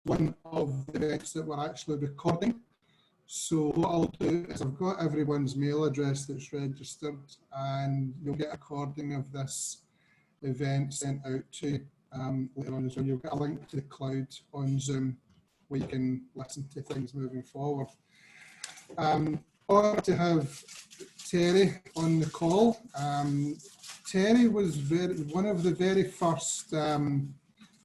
one of the events that we're actually recording. So what I'll do is I've got everyone's mail address that's registered, and you'll get a recording of this event sent out to you later on as well. You'll get a link to the cloud on Zoom where you can listen to things moving forward. Or to have Terry on the call. Terry was one of the very first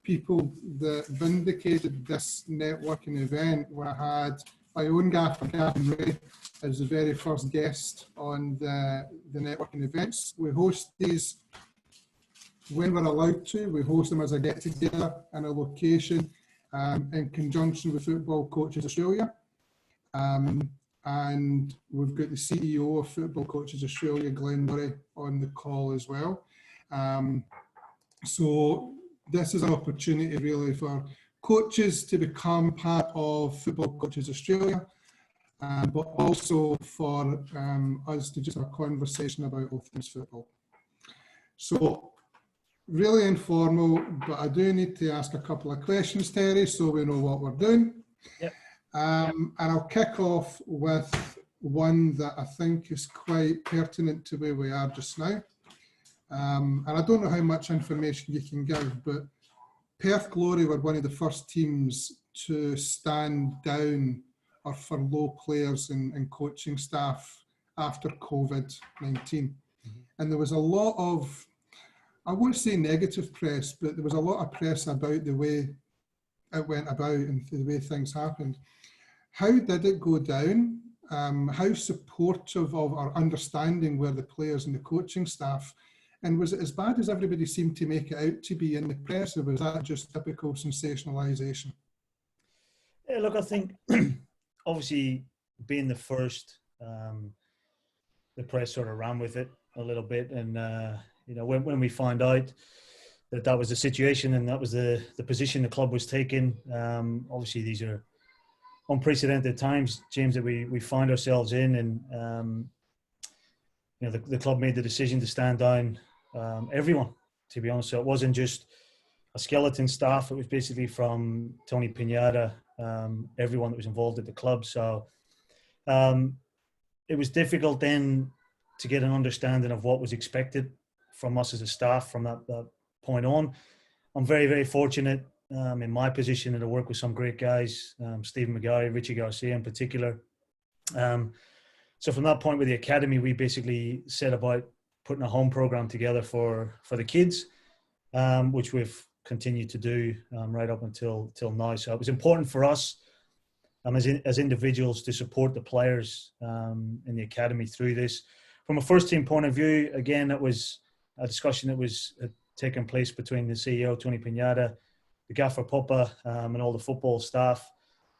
people that vindicated this networking event, where I had my own gaffer, Gavin Ray, as the very first guest on the networking events. We host these when we're allowed to. We host them as a get-together in a location in conjunction with Football Coaches Australia. And we've got the CEO of Football Coaches Australia, Glenn Murray, on the call as well. So this is an opportunity really for coaches to become part of Football Coaches Australia, but also for us to just have a conversation about all things football. So really informal, but I do need to ask a couple of questions, Terry, so we know what we're doing. Yep. And I'll kick off with one that I think is quite pertinent to where we are just now. And I don't know how much information you can give, but Perth Glory were one of the first teams to stand down or furlough players and coaching staff after COVID-19. Mm-hmm. And there was a lot of, I won't say negative press, but there was a lot of press about the way it went about and the way things happened. How did it go down? How supportive of our understanding were the players and the coaching staff? And was it as bad as everybody seemed to make it out to be in the press, or was that just typical sensationalisation? Yeah, look, I think obviously being the first, the press sort of ran with it a little bit. And, you know, when we found out that was the situation and that was the position the club was taking, obviously these are unprecedented times, James, that we find ourselves in, and you know, the club made the decision to stand down everyone, to be honest. So it wasn't just a skeleton staff, it was basically from Tony Pinata, everyone that was involved at the club. So it was difficult then to get an understanding of what was expected from us as a staff from that point on. I'm very, very fortunate in my position and to work with some great guys, Stephen McGarry, Richie Garcia in particular. So from that point with the academy, we basically set about putting a home program together for the kids, which we've continued to do right up until now. So it was important for us as individuals to support the players in the academy through this. From a first team point of view, again, it was a discussion that was taking place between the CEO, Tony Pinata, the gaffer Papa, and all the football staff.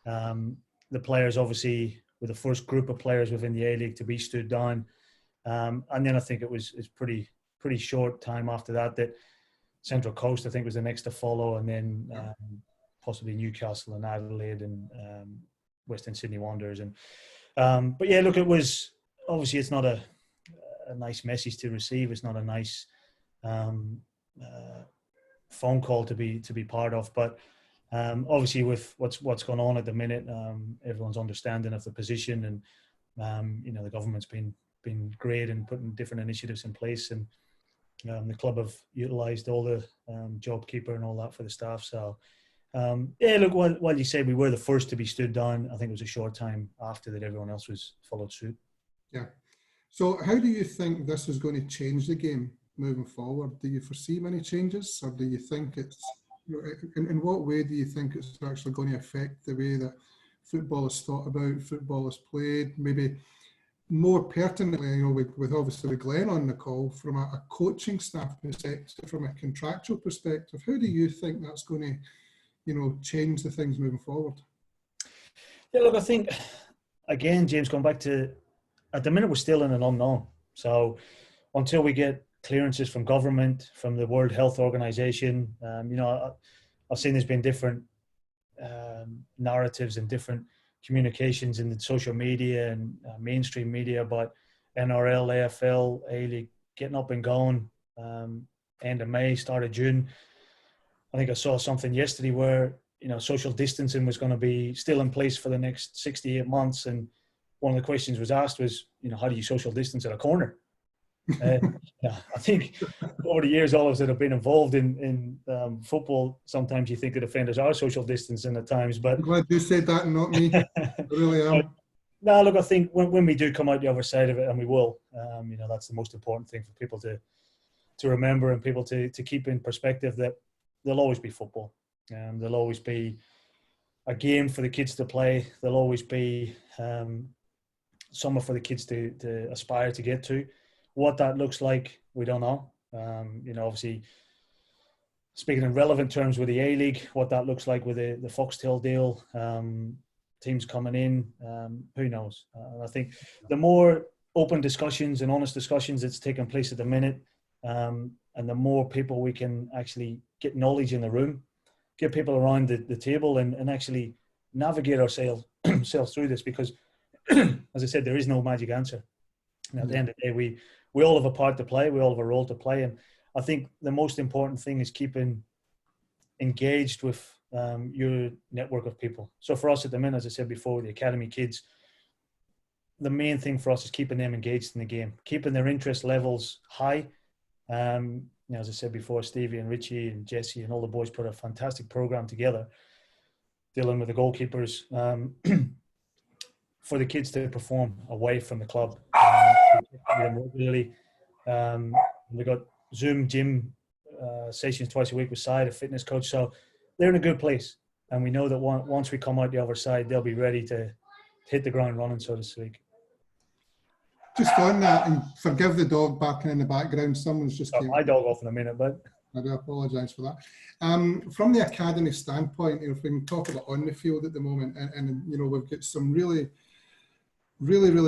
The players obviously were the first group of players within the A-League to be stood down. And then I think it's pretty short time after that Central Coast, I think, was the next to follow, and then possibly Newcastle and Adelaide and Western Sydney Wanderers. And but yeah, look, it was obviously, it's not a nice message to receive. It's not a nice phone call to be part of, but obviously with what's going on at the minute, everyone's understanding of the position, and you know, the government's been great in putting different initiatives in place, and the club have utilised all the JobKeeper and all that for the staff. So yeah, look, while you say we were the first to be stood down, I think it was a short time after that everyone else was followed suit. Yeah. So how do you think this is going to change the game moving forward? Do you foresee many changes, or do you think it's, in what way do you think it's actually going to affect the way that football is thought about, football is played? Maybe more pertinently, you know, with obviously with Glenn on the call, from a coaching staff perspective, from a contractual perspective, how do you think that's going to, you know, change the things moving forward? Yeah, look, I think, again, James, going back to, at the minute we're still in an unknown. So until we get clearances from government, from the World Health Organization, you know, I've seen there's been different narratives and different communications in the social media and mainstream media about NRL, AFL, A-League getting up and going end of May, start of June. I think I saw something yesterday where social distancing was going to be still in place for the next 68 months. And one of the questions was asked was, how do you social distance at a corner? I think over the years, all of us that have been involved in football, sometimes you think the defenders are social distancing at times. But I'm glad you said that and not me. I really am. No, look, I think when we do come out the other side of it, and we will, that's the most important thing for people to remember, and people to keep in perspective, that there'll always be football. There'll always be a game for the kids to play. There'll always be somewhere for the kids to aspire to get to. What that looks like, we don't know. Obviously, speaking in relevant terms with the A-League, what that looks like with the Foxtel deal, teams coming in, who knows? I think the more open discussions and honest discussions that's taking place at the minute, and the more people we can actually get knowledge in the room, get people around the table and actually navigate ourselves through this, because as I said, there is no magic answer. And at the end of the day, we all have a part to play. We all have a role to play. And I think the most important thing is keeping engaged with your network of people. So for us at the minute, as I said before, the academy kids, the main thing for us is keeping them engaged in the game, keeping their interest levels high. As I said before, Stevie and Richie and Jesse and all the boys put a fantastic program together, dealing with the goalkeepers, for the kids to perform away from the club. Regularly. We got Zoom gym sessions twice a week with Side, a fitness coach. So they're in a good place. And we know that once we come out the other side, they'll be ready to hit the ground running, so to speak. Just on that, and forgive the dog barking in the background. Someone's just my dog off in a minute, but I do apologise for that. From the academy standpoint, if we can talk about on the field at the moment, and we've got some really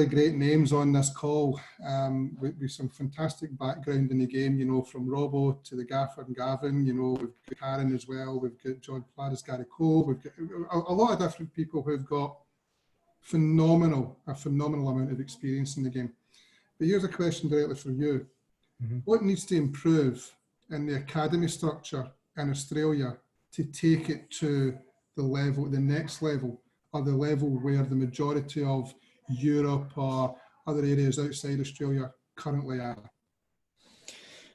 great names on this call, with some fantastic background in the game, from Robbo to the Gaffer and Gavin, we've got Karen as well, we've got John Pladas, Gary Cole, we've got a lot of different people who've got a phenomenal amount of experience in the game. But here's a question directly for you. Mm-hmm. What needs to improve in the academy structure in Australia to take it to the next level, or the level where the majority of Europe or other areas outside Australia currently are?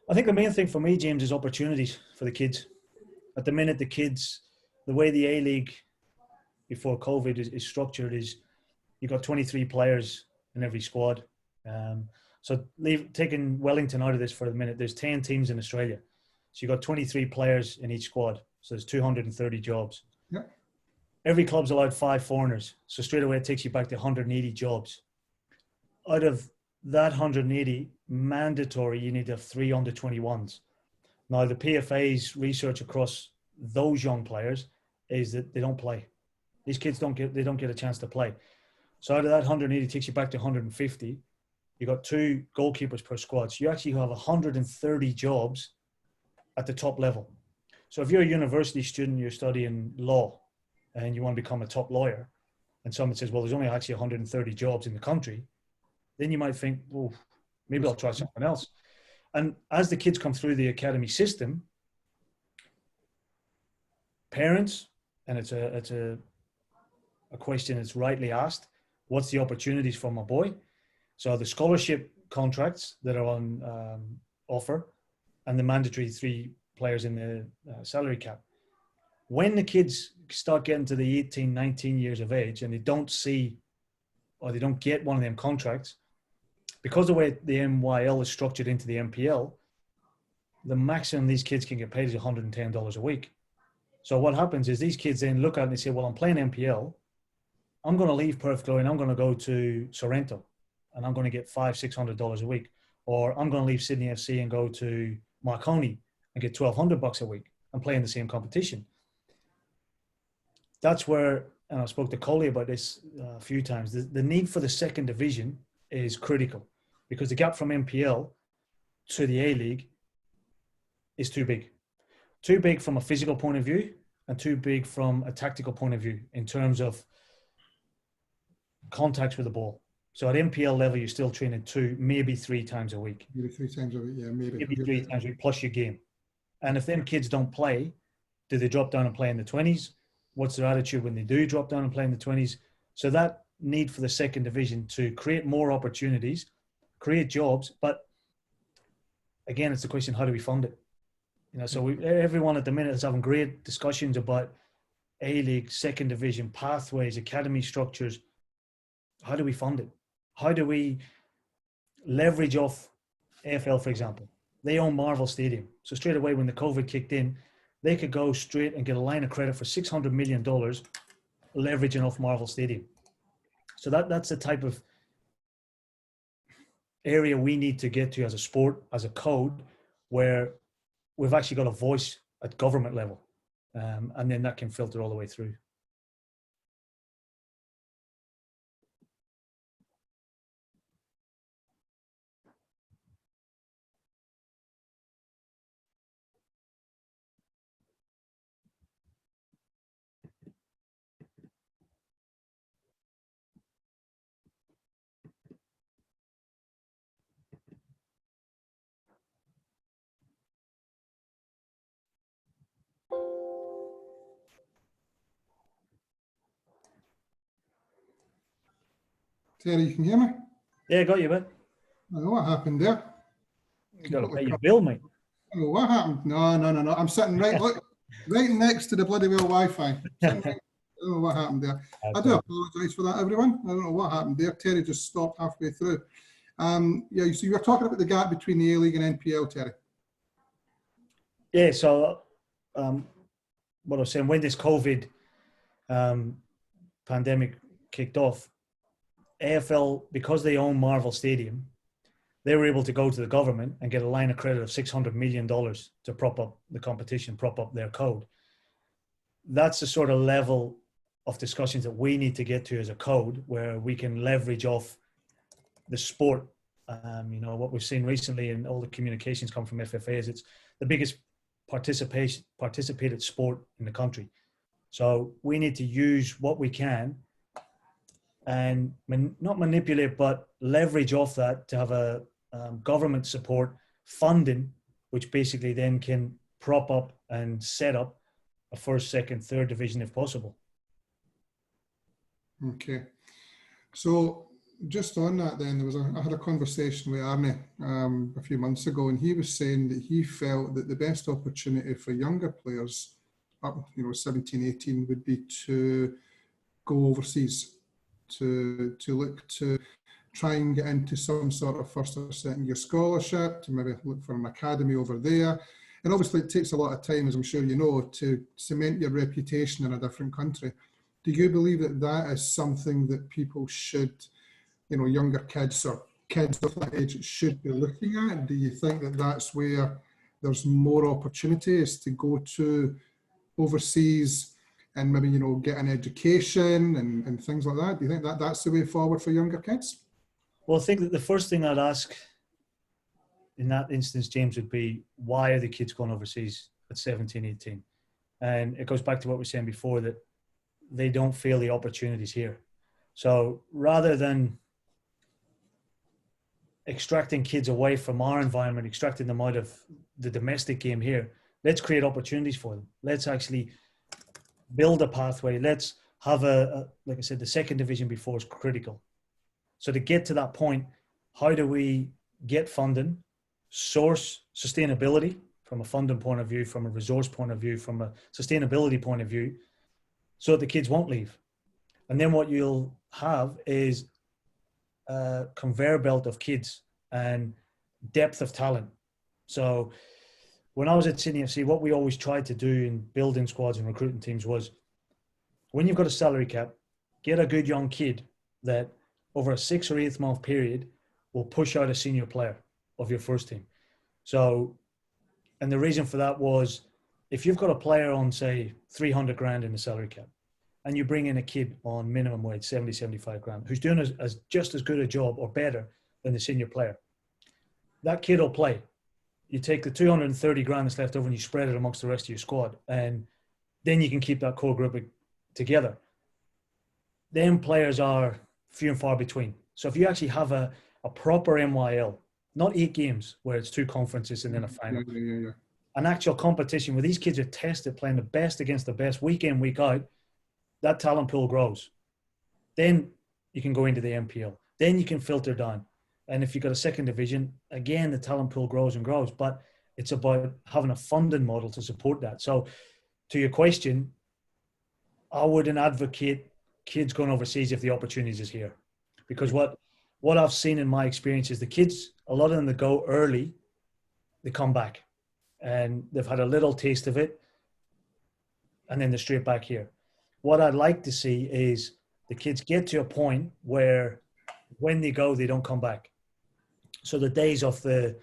I think the main thing for me, James, is opportunities for the kids. At the minute, the kids, the way the A-League before COVID is structured is you've got 23 players in every squad. So taking Wellington out of this for a minute, there's 10 teams in Australia. So you've got 23 players in each squad. So there's 230 jobs. Yep. Every club's allowed 5 foreigners. So straight away it takes you back to 180 jobs. Out of that 180, mandatory, you need to have 3 under 21s. Now the PFA's research across those young players is that they don't play. These kids don't get a chance to play. So out of that 180, takes you back to 150. You've got 2 goalkeepers per squad. So you actually have 130 jobs at the top level. So if you're a university student, you're studying law, and you want to become a top lawyer, and someone says, well, there's only actually 130 jobs in the country, then you might think, well, maybe I'll try something else. And as the kids come through the academy system, parents, and it's a question that's rightly asked, what's the opportunities for my boy? So the scholarship contracts that are on offer, and the mandatory 3 players in the salary cap. When the kids start getting to the 18, 19 years of age and they don't see, or they don't get one of them contracts, because the way the MYL is structured into the MPL, the maximum these kids can get paid is $110 a week. So what happens is these kids then look at it and they say, well, I'm playing MPL. I'm going to leave Perth Glory and I'm going to go to Sorrento and I'm going to get $500-600 a week. Or I'm going to leave Sydney FC and go to Marconi and get $1,200 a week and play in the same competition. That's where, and I spoke to Coley about this a few times, the need for the second division is critical, because the gap from MPL to the A-League is too big. Too big from a physical point of view and too big from a tactical point of view in terms of contacts with the ball. So at MPL level, you're still training 2, maybe 3 times a week. Maybe 3 times a week, yeah, maybe. Maybe 3 times a week plus your game. And if them kids don't play, do they drop down and play in the 20s? What's their attitude when they do drop down and play in the 20s? So that need for the second division to create more opportunities, create jobs. But again, it's the question, how do we fund it? So everyone at the minute is having great discussions about A-League, second division, pathways, academy structures. How do we fund it? How do we leverage off AFL, for example? They own Marvel Stadium. So straight away when the COVID kicked in, they could go straight and get a line of credit for $600 million leveraging off Marvel Stadium. So that's the type of area we need to get to as a sport, as a code, where we've actually got a voice at government level. And then that can filter all the way through. Terry, you can hear me? Yeah, got you, mate. I don't know what happened there. You got to pay your bill, mate. I don't know what happened. No. I'm sitting right next to the bloody well Wi-Fi. I don't know what happened there. I do apologise for that, everyone. I don't know what happened there. Terry just stopped halfway through. Yeah, so you were talking about the gap between the A-League and NPL, Terry. Yeah, so what I was saying, when this COVID pandemic kicked off, AFL, because they own Marvel Stadium, they were able to go to the government and get a line of credit of $600 million to prop up the competition, prop up their code. That's the sort of level of discussions that we need to get to as a code, where we can leverage off the sport. What we've seen recently in all the communications come from FFAs, it's the biggest participated sport in the country. So we need to use what we can and not manipulate, but leverage off that to have a government support funding, which basically then can prop up and set up a first, second, third division if possible. Okay. So just on that then, I had a conversation with Arnie a few months ago, and he was saying that he felt that the best opportunity for younger players up, 17, 18 would be to go overseas, to look to try and get into some sort of first or second year scholarship, to maybe look for an academy over there. And obviously it takes a lot of time, as I'm sure you know, to cement your reputation in a different country. Do you believe that that is something that people should, younger kids or kids of that age should be looking at? Do you think that that's where there's more opportunities to go to overseas and maybe, get an education and things like that? Do you think that that's the way forward for younger kids? Well, I think that the first thing I'd ask in that instance, James, would be, why are the kids going overseas at 17, 18? And it goes back to what we were saying before, that they don't feel the opportunities here. So rather than extracting kids away from our environment, extracting them out of the domestic game here, let's create opportunities for them. Let's actually build a pathway. Let's have like I said, the second division before is critical. So to get to that point, how do we get funding, source sustainability from a funding point of view, from a resource point of view, from a sustainability point of view, so that the kids won't leave? And then what you'll have is a conveyor belt of kids and depth of talent. So when I was at Sydney FC, what we always tried to do in building squads and recruiting teams was, when you've got a salary cap, get a good young kid that over a 6 or 8 month period will push out a senior player of your first team. So, and the reason for that was, if you've got a player on, say, 300 grand in the salary cap, and you bring in a kid on minimum wage, 70, 75 grand, who's doing as just as good a job or better than the senior player, that kid will play. You take the 230 grand that's left over and you spread it amongst the rest of your squad, and then you can keep that core group together. Then players are few and far between. So if you actually have a proper MYL, not 8 games where it's 2 conferences and then a final, an actual competition where these kids are tested playing the best against the best week in, week out, that talent pool grows. Then you can go into the MPL. Then you can filter down. And if you've got a second division, again, the talent pool grows and grows. But it's about having a funding model to support that. So to your question, I wouldn't advocate kids going overseas if the opportunities is here. Because what I've seen in my experience is the kids, a lot of them that go early, they come back. And they've had a little taste of it. And then they're straight back here. What I'd like to see is the kids get to a point where when they go, they don't come back. So the days of the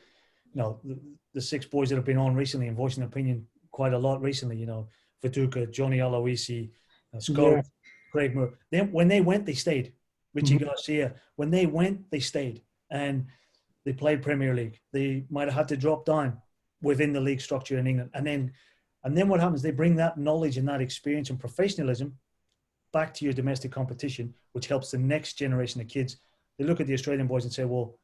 6 boys that have been on recently and voicing opinion quite a lot recently, Viduka, Johnny Aloisi, Scott, Craig Moore. When they went, they stayed. Richie Garcia, when they went, they stayed. And they played Premier League. They might have had to drop down within the league structure in England. And then what happens, they bring that knowledge and that experience and professionalism back to your domestic competition, which helps the next generation of kids. They look at the Australian boys and say, well,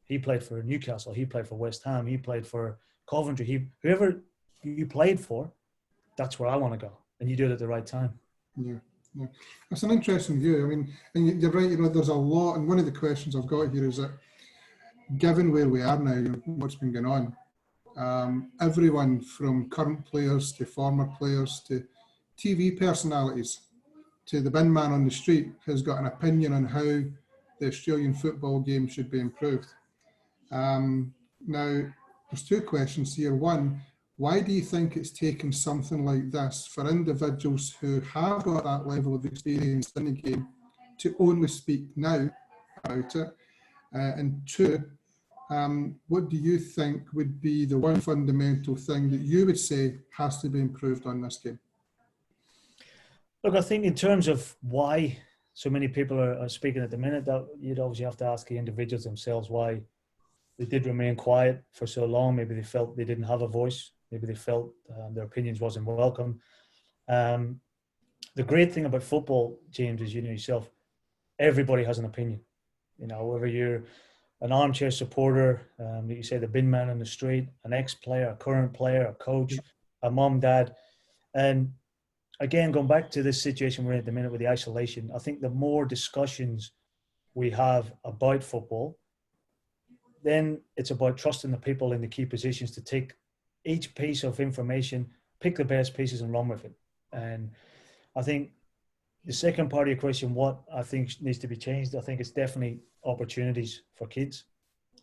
he played for Newcastle, he played for West Ham, he played for Coventry, whoever you played for, that's where I want to go. And you do it at the right time. Yeah. That's an interesting view. I mean, and you're right, there's a lot, and one of the questions I've got here is that given where we are now, what's been going on, everyone from current players to former players to TV personalities to the bin man on the street has got an opinion on how the Australian football game should be improved. Now, there's 2 questions here. One, why do you think it's taken something like this for individuals who have got that level of experience in the game to only speak now about it? And 2, what do you think would be the one fundamental thing that you would say has to be improved on this game? Look, I think in terms of why so many people are speaking at the minute, that you'd obviously have to ask the individuals themselves why they did remain quiet for so long. Maybe they felt they didn't have a voice. Maybe they felt their opinions wasn't welcome. The great thing about football, James, is yourself, everybody has an opinion. Whether you're an armchair supporter, you say the bin man on the street, an ex-player, a current player, a coach, a mum, dad. And again, going back to this situation we're in at the minute with the isolation, I think the more discussions we have about football, then it's about trusting the people in the key positions to take each piece of information, pick the best pieces and run with it. And I think the second part of your question, what I think needs to be changed, I think it's definitely opportunities for kids.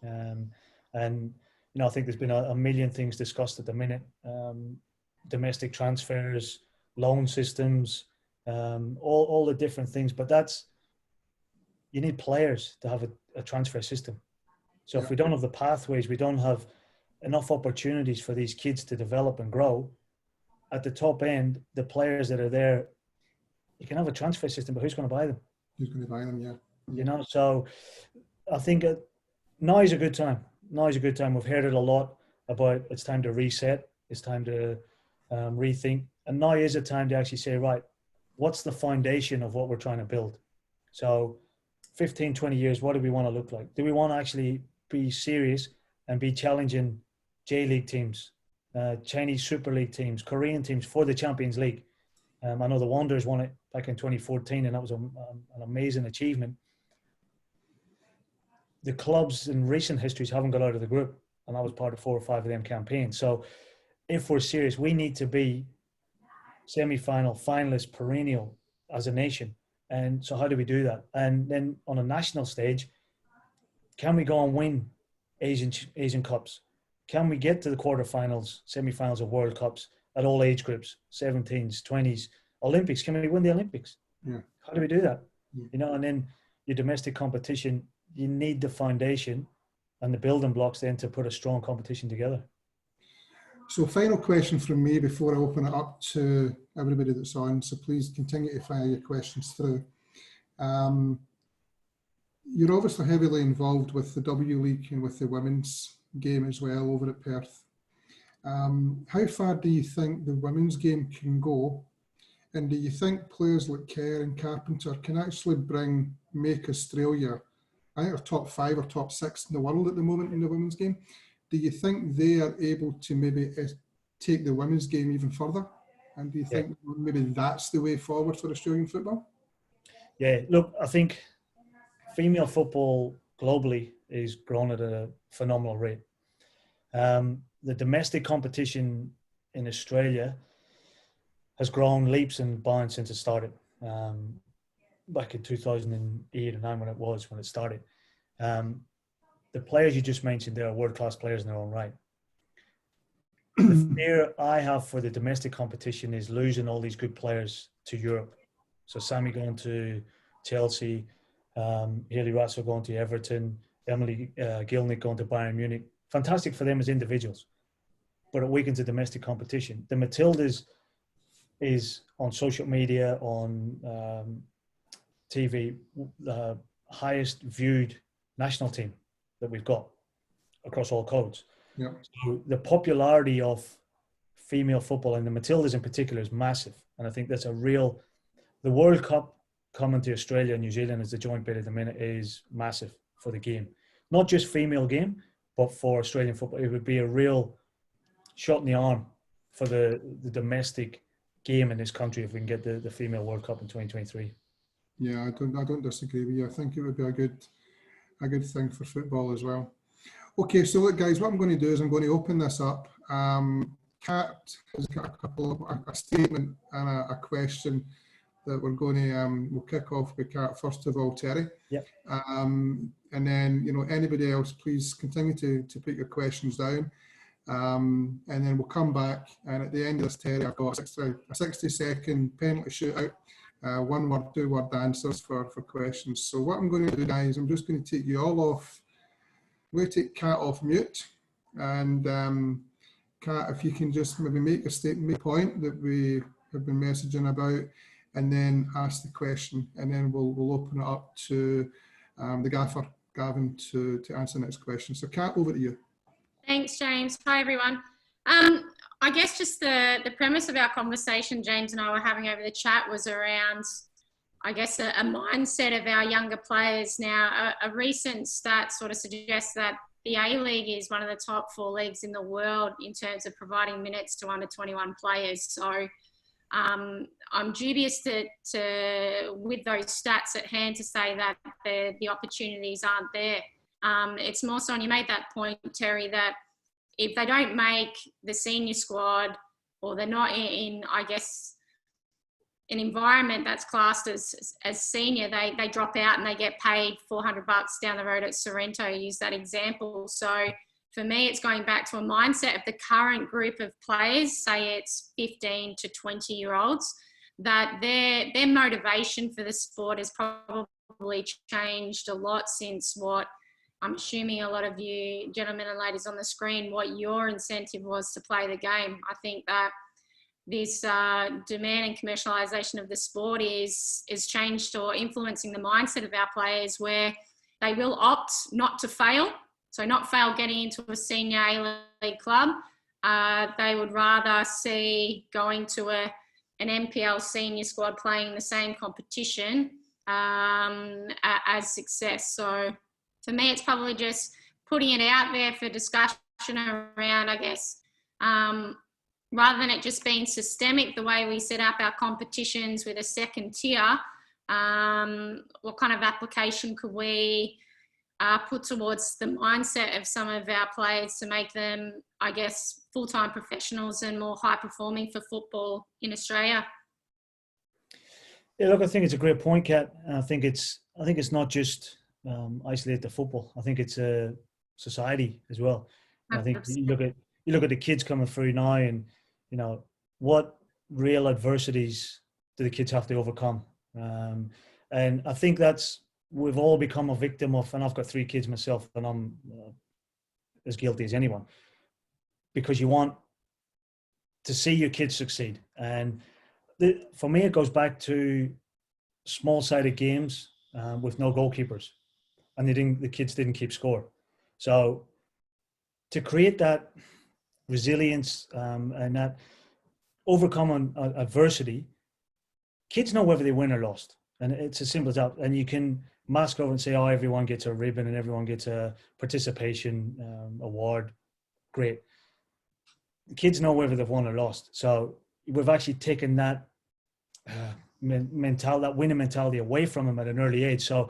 And I think there's been a million things discussed at the minute. Domestic transfers, loan systems, all the different things. But you need players to have a transfer system. So if we don't have the pathways, we don't have enough opportunities for these kids to develop and grow. At the top end, the players that are there, you can have a transfer system, but who's going to buy them? Who's going to buy them, yeah. So I think now is a good time. Now is a good time. We've heard it a lot about it's time to reset. It's time to rethink. And now is a time to actually say, right, what's the foundation of what we're trying to build? So 15, 20 years, what do we want to look like? Do we want to actually be serious and be challenging J-League teams, Chinese Super League teams, Korean teams for the Champions League? I know the Wanderers won it back in 2014, and that was an amazing achievement. The clubs in recent histories haven't got out of the group, and I was part of 4 or 5 of them campaigns. So if we're serious, we need to be semi-final, finalist, perennial as a nation. And so how do we do that? And then on a national stage, can we go and win Asian Cups? Can we get to the quarterfinals, semi-finals of World Cups at all age groups, 17s, 20s, Olympics? Can we win the Olympics? Yeah. How do we do that? Yeah. And then your domestic competition, you need the foundation and the building blocks then to put a strong competition together. So final question from me before I open it up to everybody that's on. So please continue to fire your questions through. You're obviously heavily involved with the W League and with the women's game as well over at Perth. How far do you think the women's game can go? And do you think players like Kerr and Carpenter can actually make Australia, I think they're top 5 or top 6 in the world at the moment in the women's game? Do you think they are able to maybe take the women's game even further? And do you Yeah. think maybe that's the way forward for Australian football? Yeah, look, I think female football globally is growing at a phenomenal rate. The domestic competition in Australia has grown leaps and bounds since it started. Back in 2008 or 9 when it started. The players you just mentioned, they are world-class players in their own right. The fear I have for the domestic competition is losing all these good players to Europe. So Sammy going to Chelsea, Hayley Raso going to Everton, Emily Gilnick going to Bayern Munich. Fantastic for them as individuals, but it weakens the domestic competition. The Matildas is on social media, on TV, the highest viewed national team that we've got across all codes. Yeah. So the popularity of female football, and the Matildas in particular, is massive. And I think that's the World Cup coming to Australia and New Zealand as the joint bid at the minute is massive for the game. Not just female game, but for Australian football. It would be a real shot in the arm for the domestic game in this country if we can get the female World Cup in 2023. Yeah, I don't disagree with you. I think it would be a good thing for football as well. Okay, so look, guys, what I'm going to do is I'm going to open this up. Kat has got a statement and a question that we're going to we'll kick off with Kat first of all, Terry. Yep. And then anybody else, please continue to put your questions down. And then we'll come back, and at the end of this, Terry, I've got a 60-second penalty shootout. 1 word, 2 word answers for questions. So what I'm going to do, guys, I'm just going to take you all off. I'm going to take Kat off mute, and Kat, if you can just maybe make a statement, make a point that we have been messaging about, and then ask the question, and then we'll open it up to the gaffer, Gavin, to answer the next question. So Kat, over to you. Thanks, James. Hi, everyone. I guess just the premise of our conversation, James and I were having over the chat, was around, I guess, a mindset of our younger players. Now, a recent stat sort of suggests that the A-League is one of the top 4 leagues in the world in terms of providing minutes to under 21 players. So I'm dubious with those stats at hand to say that the opportunities aren't there. It's more so, and you made that point, Terry, that if they don't make the senior squad, or they're not in I guess, an environment that's classed as senior, they drop out and they get paid $400 down the road at Sorrento, use that example. So for me, it's going back to a mindset of the current group of players, say it's 15 to 20-year-olds, that their motivation for the sport has probably changed a lot since what I'm assuming a lot of you gentlemen and ladies on the screen, what your incentive was to play the game. I think that this demand and commercialisation of the sport is changed or influencing the mindset of our players, where they will opt not to fail. So not fail getting into a senior A-League club. They would rather see going to an NPL senior squad playing the same competition as success. So for me, it's probably just putting it out there for discussion around, I guess, rather than it just being systemic, the way we set up our competitions with a second tier, what kind of application could we put towards the mindset of some of our players to make them, I guess, full-time professionals and more high-performing for football in Australia? Yeah, look, I think it's a great point, Kat. I think it's not just isolated to football. I think it's a society as well. I think you look at the kids coming through now, and what real adversities do the kids have to overcome? And I think we've all become a victim of, and I've got 3 kids myself, and I'm as guilty as anyone, because you want to see your kids succeed. And for me, it goes back to small-sided games with no goalkeepers, and the kids didn't keep score. So to create that resilience and that overcoming adversity, kids know whether they win or lost, and it's as simple as that. And you can mask over and say, oh, everyone gets a ribbon and everyone gets a participation award. Great. The kids know whether they've won or lost. So we've actually taken that that winning mentality away from them at an early age. So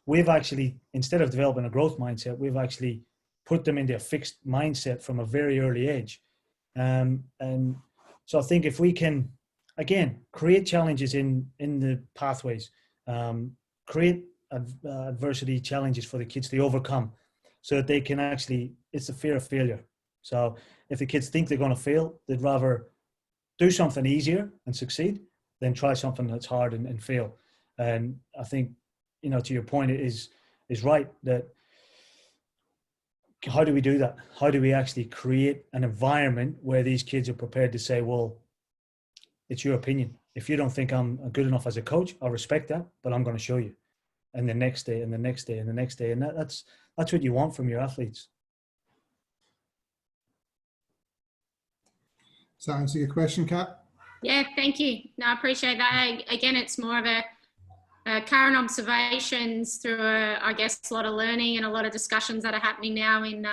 we've actually, instead of developing a growth mindset, we've actually put them into a fixed mindset from a very early age. And so I think if we can, again, create challenges in the pathways, create adversity challenges for the kids to overcome, so that they can actually, it's the fear of failure. So if the kids think they're going to fail, they'd rather do something easier and succeed than try something that's hard and fail. And I think, to your point, it is right that how do we do that? How do we actually create an environment where these kids are prepared to say, well, it's your opinion. If you don't think I'm good enough as a coach, I'll respect that, but I'm going to show you. And the next day and the next day and the next day. And that's what you want from your athletes. Does that answer your question, Kat? Yeah, thank you. No, I appreciate that. Again, it's more of a current observations through, I guess, a lot of learning and a lot of discussions that are happening now in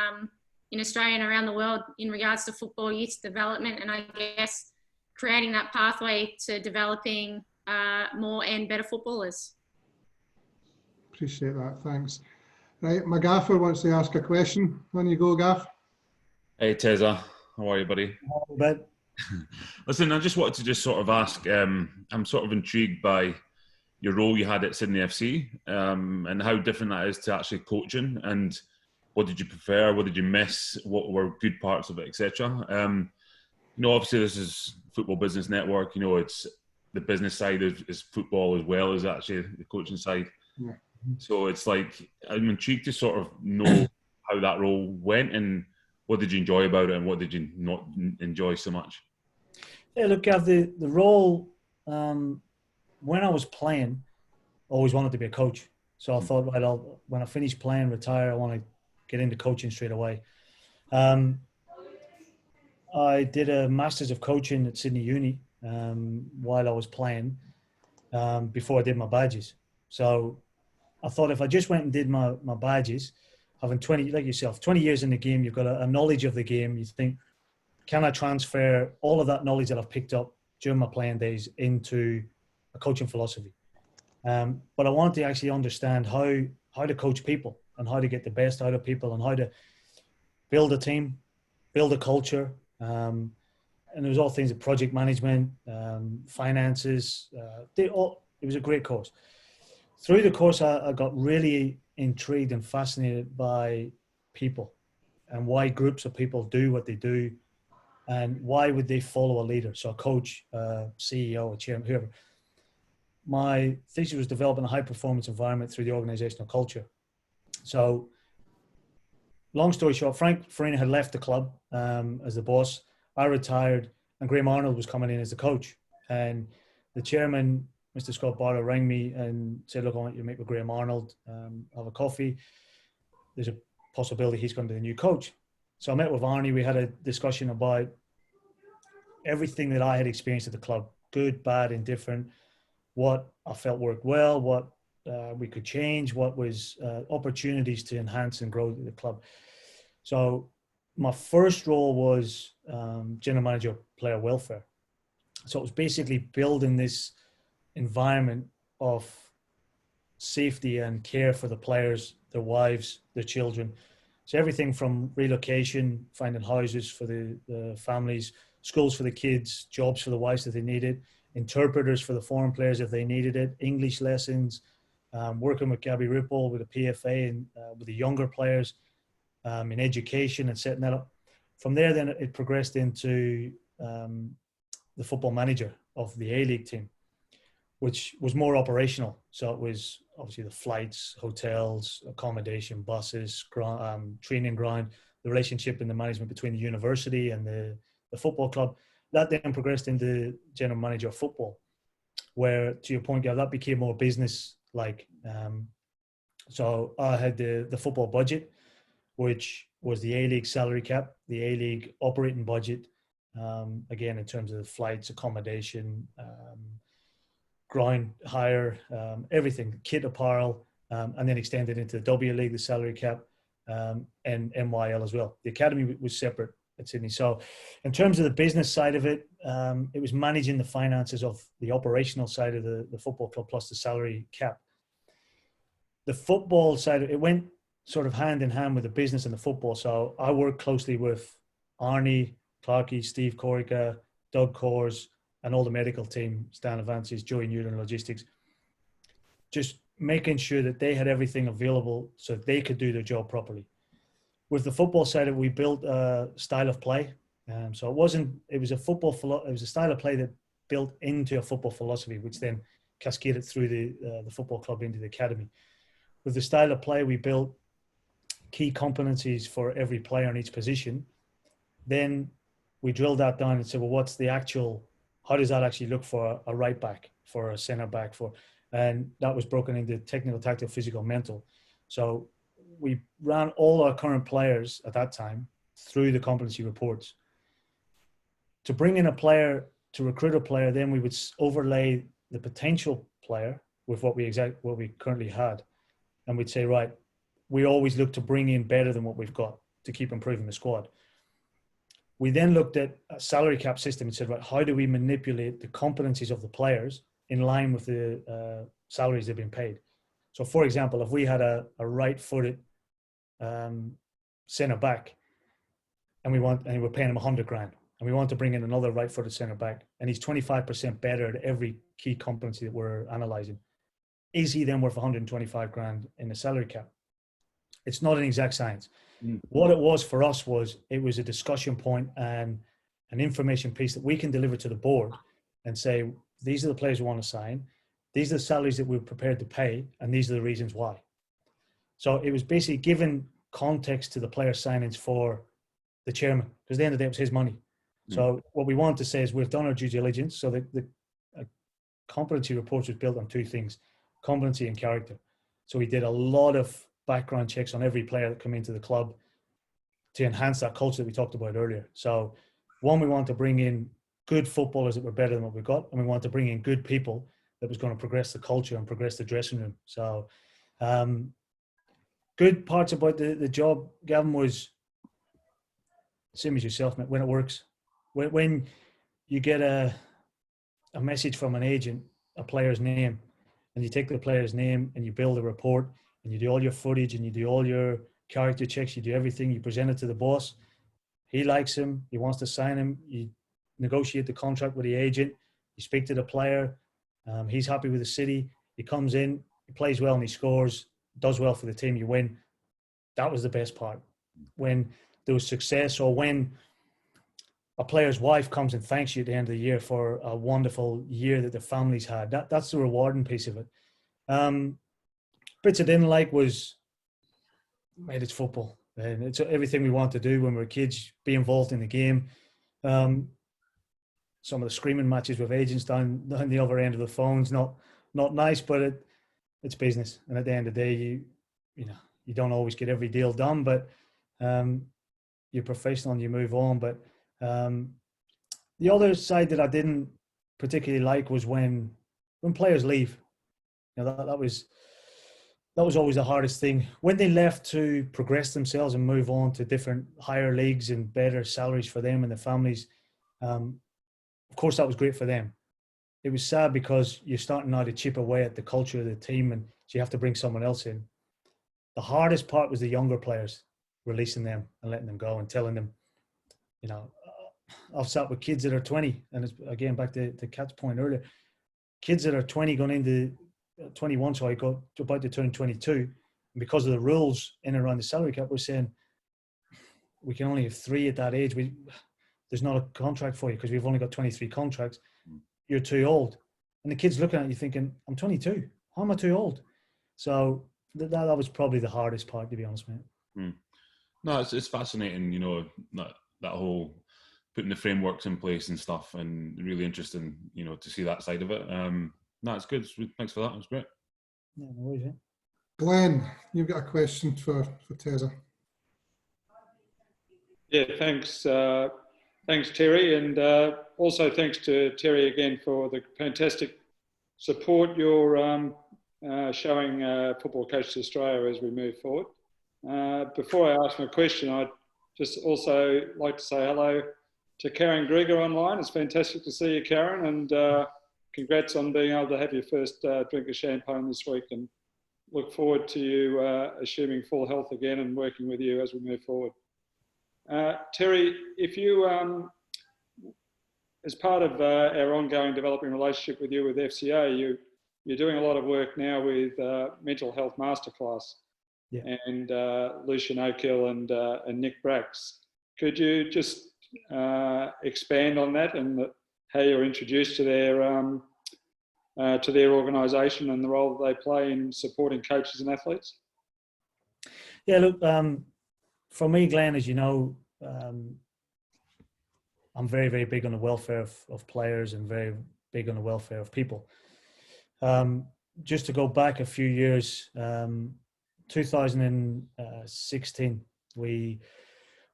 Australia and around the world in regards to football youth development, and I guess creating that pathway to developing more and better footballers. Appreciate that. Thanks. Right, my gaffer wants to ask a question. On you go, Gaff. Hey, Teza. How are you, buddy? But Listen, I just wanted to just sort of ask, I'm sort of intrigued by your role you had at Sydney FC and how different that is to actually coaching, and what did you prefer? What did you miss? What were good parts of it, etc.? Obviously this is Football Business Network. It's the business side is football as well as actually the coaching side. Yeah. So it's like, I'm intrigued to sort of know how that role went, and what did you enjoy about it and what did you not enjoy so much? Yeah, look, Gav, the role, when I was playing, I always wanted to be a coach. So I thought, right, when I finish playing, retire, I want to get into coaching straight away. I did a Masters of Coaching at Sydney Uni while I was playing before I did my badges. So I thought if I just went and did my badges, having 20, like yourself, 20 years in the game, you've got a knowledge of the game. You think, can I transfer all of that knowledge that I've picked up during my playing days into a coaching philosophy? But I want to actually understand how to coach people and how to get the best out of people and how to build a team, build a culture. And there was all things of project management, finances. It was a great course. Through the course, I got really intrigued and fascinated by people and why groups of people do what they do and why would they follow a leader. So a coach, CEO, a chairman, whoever. My thesis was developing a high performance environment through the organizational culture. So long story short, Frank Farina had left the club as the boss. I retired and Graham Arnold was coming in as the coach. And the chairman, Mr. Scott Barlow, rang me and said, look, I want you to meet with Graham Arnold, have a coffee. There's a possibility he's going to be the new coach. So I met with Arnie. We had a discussion about everything that I had experienced at the club, good, bad, indifferent, what I felt worked well, what we could change, what was opportunities to enhance and grow the club. So my first role was general manager of player welfare. So it was basically building this environment of safety and care for the players, their wives, their children. So everything from relocation, finding houses for the families, schools for the kids, jobs for the wives if they needed, interpreters for the foreign players if they needed it, English lessons, working with Gabby Ripple, with the PFA and with the younger players in education and setting that up. From there, then it progressed into the football manager of the A-League team, which was more operational. So it was obviously the flights, hotels, accommodation, buses, training ground, the relationship and the management between the university and the football club. That then progressed into general manager of football, where, to your point, Gav, that became more business-like. So I had the football budget, which was the A-League salary cap, the A-League operating budget, again, in terms of flights, accommodation, ground hire, everything, kit, apparel, and then extended into the W League, the salary cap, and NYL as well. The academy was separate at Sydney. So in terms of the business side of it, it was managing the finances of the operational side of the football club plus the salary cap. The football side, it went sort of hand in hand with the business and the football. So I worked closely with Arnie, Clarkey, Steve Corica, Doug Coors, and all the medical team, Stan Avances, Joey Newton, logistics, just making sure that they had everything available so they could do their job properly. With the football side, we built a style of play. So it was a style of play that built into a football philosophy, which then cascaded through the football club into the academy. With the style of play, we built key competencies for every player in each position. Then we drilled that down and said, well, how does that actually look for a right back, for a centre back, and that was broken into technical, tactical, physical, mental. So we ran all our current players at that time through the competency reports. To bring in a player, to recruit a player, then we would overlay the potential player with what we currently had. And we'd say, right, we always look to bring in better than what we've got to keep improving the squad. We then looked at a salary cap system and said, right, how do we manipulate the competencies of the players in line with the salaries they've been paid? So, for example, if we had a right-footed centre back, and we're paying him 100 grand, and we want to bring in another right-footed centre back, and he's 25% better at every key competency that we're analysing, is he then worth 125 grand in the salary cap? It's not an exact science. What it was for us it was a discussion point and an information piece that we can deliver to the board and say, these are the players we want to sign, these are the salaries that we're prepared to pay, and these are the reasons why. So it was basically giving context to the player signings for the chairman, because at the end of the day, it was his money. So what we want to say is we've done our due diligence. So the competency report was built on two things, competency and character. So we did a lot of background checks on every player that come into the club to enhance that culture that we talked about earlier. So one, we want to bring in good footballers that were better than what we got, and we want to bring in good people that was going to progress the culture and progress the dressing room. So good parts about the job, Gavin, was same as yourself, mate, when it works. When you get a message from an agent, a player's name, and you take the player's name and you build a report and you do all your footage and you do all your character checks, you do everything, you present it to the boss. He likes him, he wants to sign him, you negotiate the contract with the agent, you speak to the player, he's happy with the city, he comes in, he plays well and he scores, does well for the team, you win. That was the best part. When there was success, or when a player's wife comes and thanks you at the end of the year for a wonderful year that the family's had, that's the rewarding piece of it. Bits I didn't like was, mate, it's football. And it's everything we want to do when we're kids, be involved in the game. Some of the screaming matches with agents down the other end of the phone's not nice, but it's business. And at the end of the day, you don't always get every deal done, but you're professional and you move on. But the other side that I didn't particularly like was when players leave. That was always the hardest thing. When they left to progress themselves and move on to different higher leagues and better salaries for them and their families, of course that was great for them. It was sad because you're starting now to chip away at the culture of the team, and so you have to bring someone else in. The hardest part was the younger players, releasing them and letting them go and telling them, I've sat with kids that are 20, and it's again back to Kat's point earlier, kids that are 20 going into 21, so I got about to turn 22, and because of the rules in and around the salary cap, we're saying we can only have 3 at that age. There's not a contract for you because we've only got 23 contracts. You're too old. And the kid's looking at you thinking, I'm 22. How am I too old? So that was probably the hardest part, to be honest, mate. No, it's fascinating, that whole putting the frameworks in place and stuff, and really interesting, to see that side of it. No, it's good. Thanks for that. It was great. Yeah, no worries, yeah. Glenn, you've got a question for Teza. Yeah, thanks. Thanks, Terry. And also thanks to Terry again for the fantastic support you're showing Football Coaches Australia as we move forward. Before I ask my question, I'd just also like to say hello to Karen Grieger online. It's fantastic to see you, Karen, and congrats on being able to have your first drink of champagne this week, and look forward to you assuming full health again and working with you as we move forward. Terry, if you, as part of our ongoing developing relationship with you with FCA, you're doing a lot of work now with Mental Health Masterclass, yeah. and Lucian O'Kill and Nick Brax. Could you just expand on that and how you're introduced to their organisation and the role that they play in supporting coaches and athletes? Yeah, look, for me, Glenn, as you know, I'm very, very big on the welfare of players and very big on the welfare of people. Just to go back a few years, 2016, we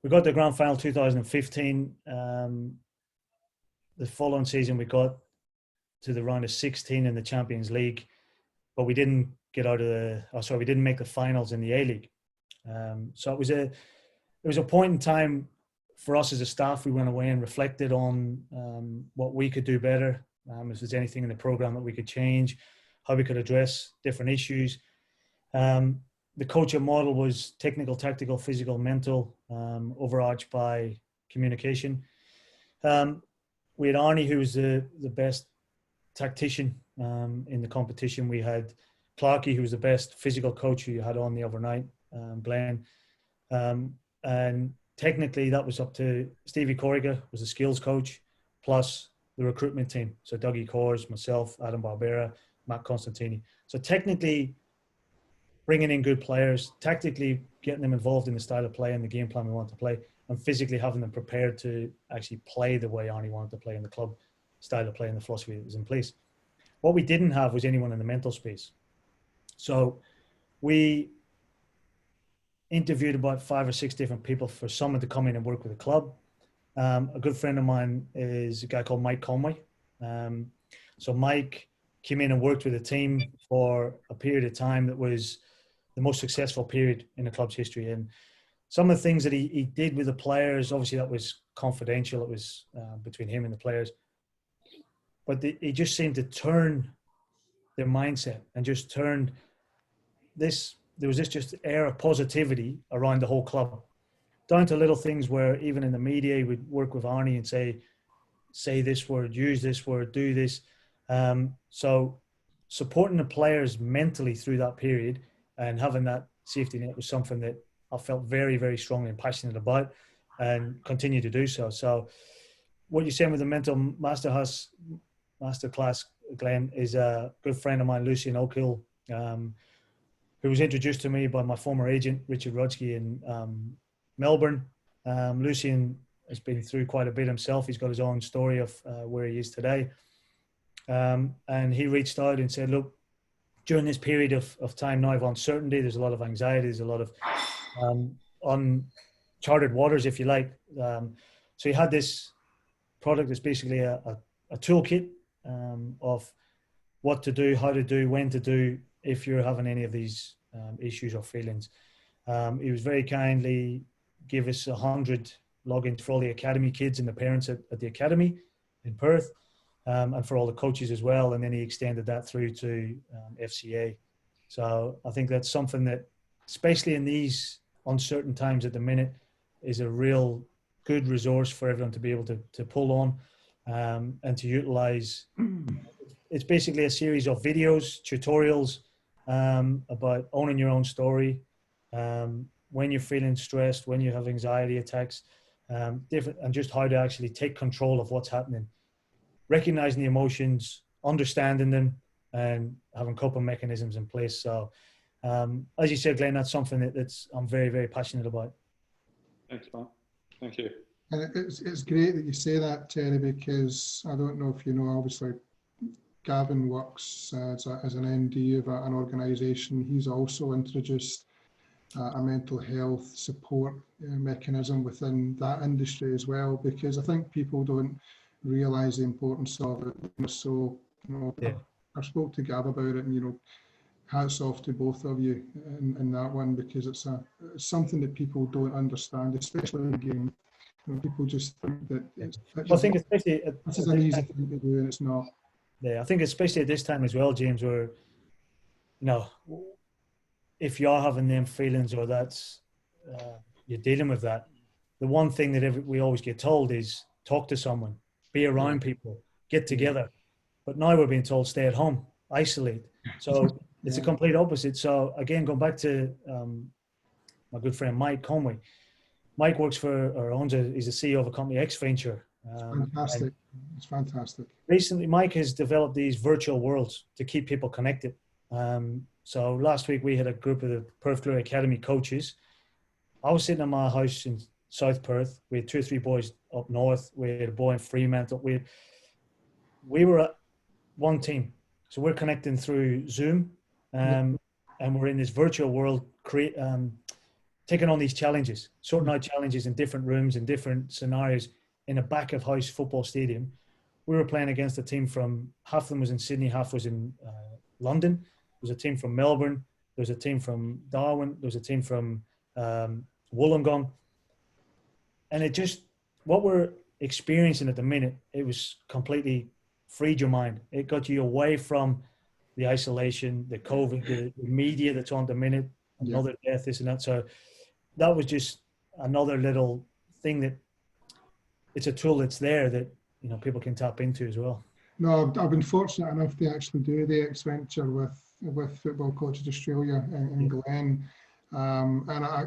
got the grand final. 2015, the following season we got to the round of 16 in the Champions League, but we didn't get out of we didn't make the finals in the A-League. So it was a point in time for us as a staff. We went away and reflected on what we could do better, if there's anything in the program that we could change, how we could address different issues. The coaching model was technical, tactical, physical, mental, overarched by communication. We had Arnie, who was the best tactician in the competition. We had Clarkey, who was the best physical coach who you had on the other night, Glenn. And technically that was up to Stevie Corrigan, was the skills coach, plus the recruitment team. So Dougie Kors, myself, Adam Barbera, Matt Constantini. So technically bringing in good players, tactically getting them involved in the style of play and the game plan we want to play, and physically having them prepared to actually play the way Arnie wanted to play in the club style of play and the philosophy that was in place. What we didn't have was anyone in the mental space. So we interviewed about 5 or 6 different people for someone to come in and work with the club. A good friend of mine is a guy called Mike Conway. So Mike came in and worked with the team for a period of time that was the most successful period in the club's history. And some of the things that he did with the players, obviously that was confidential. It was between him and the players. But he just seemed to turn their mindset and just turned this, there was this just air of positivity around the whole club, down to little things where even in the media we'd work with Arnie and say this word, use this word, do this. So supporting the players mentally through that period and having that safety net was something that I felt very, very strongly and passionate about, and continue to do so. So what you're saying with the mental masterclass, Glenn, is a good friend of mine, Lucian O'Kill, who was introduced to me by my former agent, Richard Rudsky, in Melbourne. Lucian has been through quite a bit himself. He's got his own story of where he is today. And he reached out and said, look, during this period of time now of uncertainty, there's a lot of anxiety, there's a lot of uncharted waters, if you like. So he had this product that's basically a toolkit of what to do, how to do, when to do, if you're having any of these issues or feelings. He was very kindly give us 100 logins for all the academy kids and the parents at the academy in Perth, and for all the coaches as well. And then he extended that through to FCA. So I think that's something that, especially in these uncertain times at the minute, is a real good resource for everyone to be able to pull on and to utilize. It's basically a series of videos, tutorials about owning your own story, when you're feeling stressed, when you have anxiety attacks, different, and just how to actually take control of what's happening, recognizing the emotions, understanding them, and having coping mechanisms in place. So, as you said, Glenn, that's something that's I'm very, very passionate about. Thanks, Mark. Thank you. And it's great that you say that, Terry, because I don't know if you know, obviously, Gavin works as an MD of an organisation. He's also introduced a mental health support mechanism within that industry as well, because I think people don't realise the importance of it. So, you know, yeah. I spoke to Gav about it, and hats off to both of you in that one, because it's something that people don't understand, especially in the game. You know, people just think that I think especially this is an easy thing to do, and it's not. Yeah, I think especially at this time as well, James, where, you know, if you are having them feelings or that's you're dealing with that, the one thing that we always get told is talk to someone, be around people, get together. But now we're being told stay at home, isolate. So it's a complete opposite. So again, going back to my good friend Mike Conway. Mike works for, or owns he's the CEO of a company, X Venture. Fantastic. It's fantastic. Recently, Mike has developed these virtual worlds to keep people connected. So last week we had a group of the Perth Glory Academy coaches. I was sitting in my house in South Perth. We had 2 or 3 boys up north. We had a boy in Fremantle. We were at one team. So we're connecting through Zoom, and we're in this virtual world, taking on these challenges, sorting out challenges in different rooms, in different scenarios in a back of house football stadium. We were playing against a team from, half of them was in Sydney, half was in London. There was a team from Melbourne. There was a team from Darwin. There was a team from Wollongong. And it just, what we're experiencing at the minute, it was completely freed your mind. It got you away from the isolation, the COVID, the media that's on the minute, another death, this and that. So that was just another little thing that it's a tool that's there that, you know, people can tap into as well. No, I've been fortunate enough to actually do the X Venture with Football Coaches Australia in Glen, and I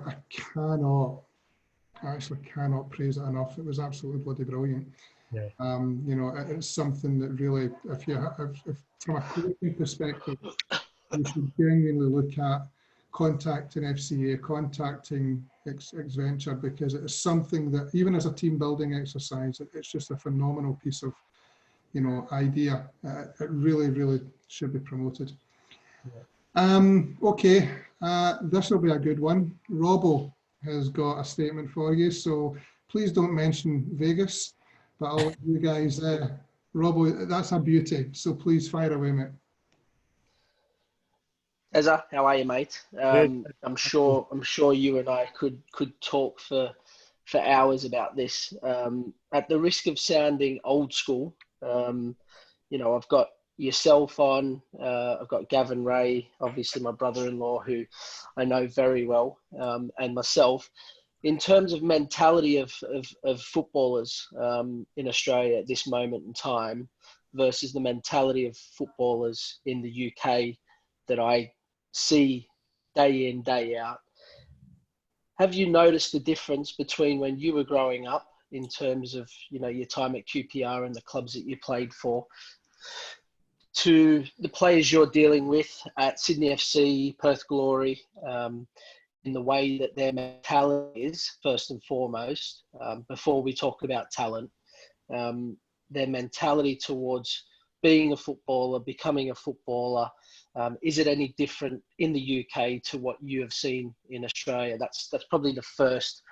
actually cannot praise it enough. It was absolutely bloody brilliant. Yeah. You know, it's something that really, if from a coaching perspective, you should genuinely look at contacting FCA, contacting X Venture, because it is something that, even as a team building exercise, it's just a phenomenal piece of, you know, idea. It really, really should be promoted. Okay, this will be a good one. Robbo has got a statement for you, so please don't mention Vegas, but I'll let you guys, Robbo, that's a beauty, so please fire away, mate. Ezra, how are you, mate? I'm sure you and I could talk for hours about this. At the risk of sounding old school, you know, I've got yourself on, I've got Gavin Ray, obviously my brother-in-law, who I know very well, and myself. In terms of mentality of footballers in Australia at this moment in time versus the mentality of footballers in the UK that I see day in, day out, have you noticed the difference between when you were growing up in terms of, you know, your time at QPR and the clubs that you played for, to the players you're dealing with at Sydney FC, Perth Glory, in the way that their mentality is, first and foremost, before we talk about talent, their mentality towards being a footballer, becoming a footballer, is it any different in the UK to what you have seen in Australia? That's probably the first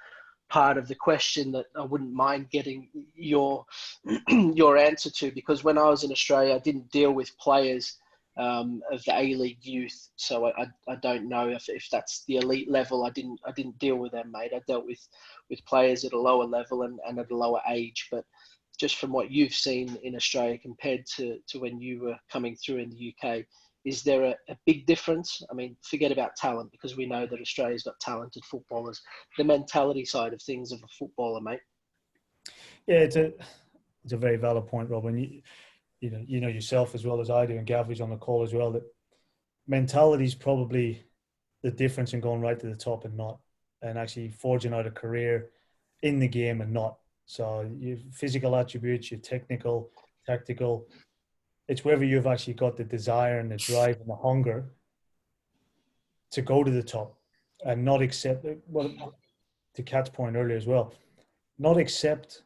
part of the question that I wouldn't mind getting your answer to, because when I was in Australia, I didn't deal with players of the A-League youth, so I don't know if that's the elite level. I didn't deal with them, mate. I dealt with players at a lower level and at a lower age. But just from what you've seen in Australia compared to when you were coming through in the UK, is there a big difference? I mean, forget about talent, because we know that Australia's got talented footballers. The mentality side of things of a footballer, mate. Yeah, it's a very valid point, Robin. You know yourself as well as I do, and Gavin's on the call as well, that mentality is probably the difference in going right to the top and not, and actually forging out a career in the game and not. So your physical attributes, your technical, tactical, it's whether you've actually got the desire and the drive and the hunger to go to the top and not accept, well, to Kat's point earlier as well, not accept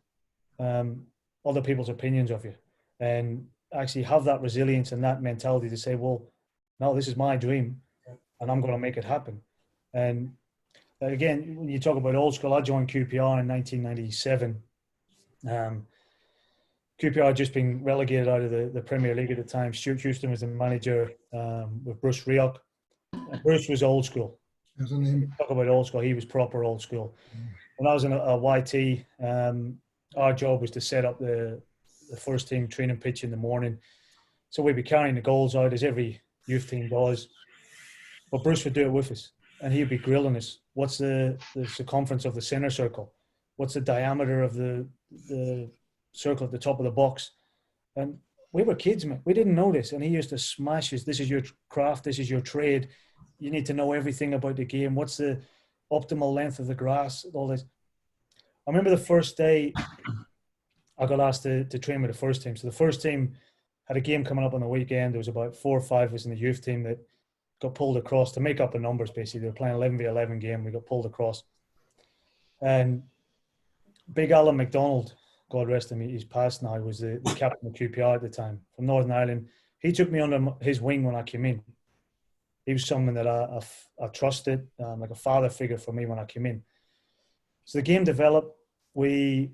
other people's opinions of you, and actually have that resilience and that mentality to say, well, no, this is my dream and I'm going to make it happen. And again, when you talk about old school, I joined QPR in 1997. QPR had just been relegated out of the Premier League at the time. Stuart Houston was the manager with Bruce Rioch. Bruce was old school. There's a name. Talk about old school. He was proper old school. When I was in a YT, our job was to set up the first team training pitch in the morning. So we'd be carrying the goals out as every youth team does. But Bruce would do it with us, and he'd be grilling us. What's the circumference of the center circle? What's the diameter of the circle at the top of the box? And we were kids, man. We didn't know this. And he used to smash us. This is your craft. This is your trade. You need to know everything about the game. What's the optimal length of the grass? All this. I remember the first day I got asked to train with the first team. So the first team had a game coming up on the weekend. There was about 4 or 5 of us in the youth team that got pulled across to make up the numbers, basically. They were playing 11v11 game. We got pulled across. And Big Alan McDonald, God rest him, he's passed now, was the captain of QPR at the time, from Northern Ireland. He took me under his wing when I came in. He was someone that I trusted, like a father figure for me when I came in. So the game developed. We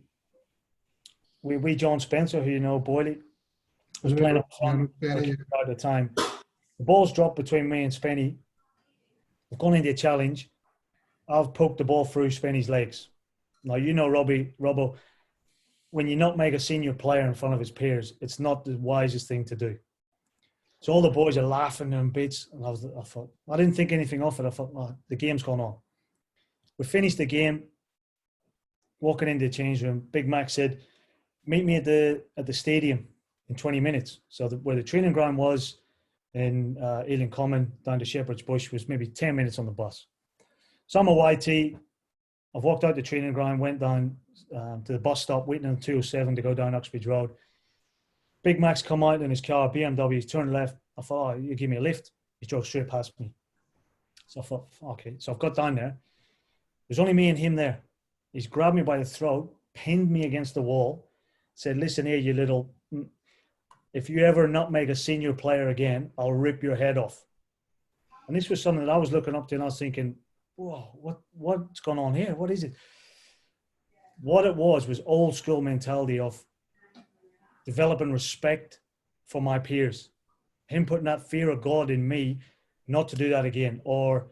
John Spencer, who you know, Boyley, was playing up front at the time. The ball's dropped between me and Spenny. We've gone into a challenge. I've poked the ball through Spenny's legs. Now, you know, Robbo, when you not make a senior player in front of his peers, it's not the wisest thing to do. So all the boys are laughing in bits. And I thought, I didn't think anything of it. I thought, oh, the game's gone on. We finished the game, walking into the change room. Big Mac said, meet me at the stadium in 20 minutes. So where the training ground was in Ealing Common down to Shepherd's Bush was maybe 10 minutes on the bus. So I'm a YT. I've walked out the training ground, went down to the bus stop, waiting on 207 to go down Uxbridge Road. Big Mac's come out in his car, BMW, he's turned left. I thought, oh, you give me a lift. He drove straight past me. So I thought, okay. So I've got down there. There's only me and him there. He's grabbed me by the throat, pinned me against the wall, said, listen here, you little, if you ever not make a senior player again, I'll rip your head off. And this was something that I was looking up to, and I was thinking, whoa, what's going on here? What is it? What it was old school mentality of developing respect for my peers. Him putting that fear of God in me not to do that again, or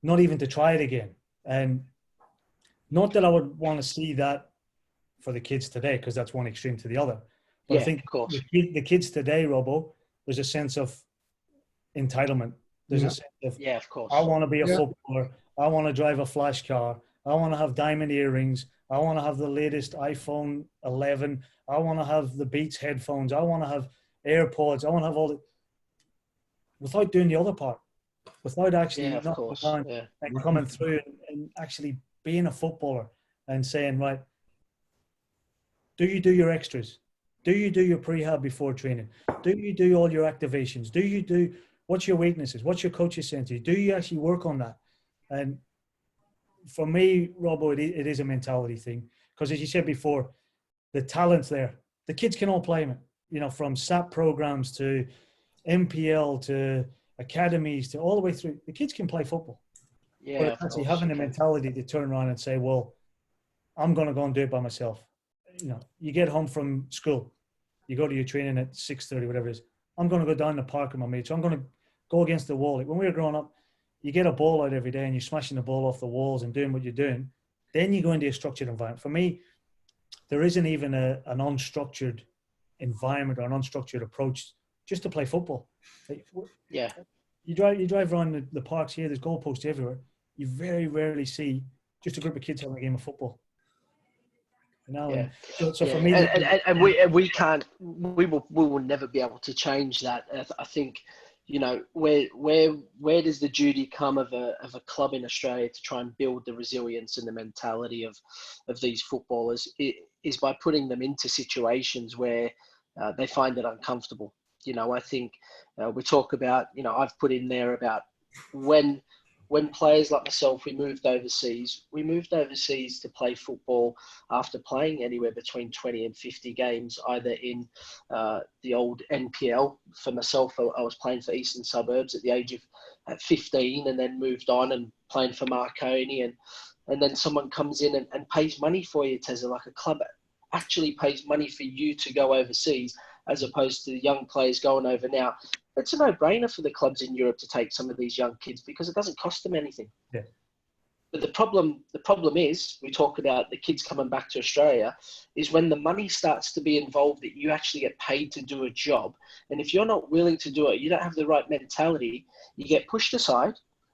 not even to try it again. And not that I would want to see that for the kids today, because that's one extreme to the other. But I think of course. the kids today, Robbo, there's a sense of entitlement. There's a sense of, of course. I want to be a footballer. I want to drive a flash car. I want to have diamond earrings. I want to have the latest iPhone 11. I want to have the Beats headphones. I want to have AirPods. I want to have all the, without doing the other part, without actually and coming through and actually being a footballer and saying, right, do you do your extras? Do you do your prehab before training? Do you do all your activations? Do you do, what's your weaknesses? What's your coaches saying to you? Do you actually work on that? And for me, Robbo, it is a mentality thing. Because as you said before, the talent's there. The kids can all play, man. You know, from SAP programs to MPL to academies to all the way through. The kids can play football. Yeah, but it's actually having the mentality to turn around and say, well, I'm going to go and do it by myself. You know, you get home from school. You go to your training at 6:30, whatever it is. I'm going to go down the park with my mates. So I'm going to go against the wall. Like when we were growing up, you get a ball out every day and you're smashing the ball off the walls and doing what you're doing. Then you go into a structured environment. For me, there isn't even an unstructured environment or an unstructured approach just to play football. Like, yeah. You drive around the parks here, there's goalposts everywhere. You very rarely see just a group of kids having a game of football. You know? Yeah. So for me, we will never be able to change that. I think, you know, where does the duty come of a club in Australia to try and build the resilience and the mentality of these footballers? It is by putting them into situations where they find it uncomfortable. You know, I think we talk about, you know, I've put in there about when players like myself, we moved overseas to play football after playing anywhere between 20 and 50 games, either in the old NPL. For myself, I was playing for Eastern Suburbs at the age of 15 and then moved on and playing for Marconi. And then someone comes in and pays money for you, Tezza, like a club actually pays money for you to go overseas, as opposed to the young players going over now. it's a no-brainer for the clubs in Europe to take some of these young kids because it doesn't cost them anything. Yeah. But the problem is, we talk about the kids coming back to Australia, is when the money starts to be involved that you actually get paid to do a job. And if you're not willing to do it, you don't have the right mentality, you get pushed aside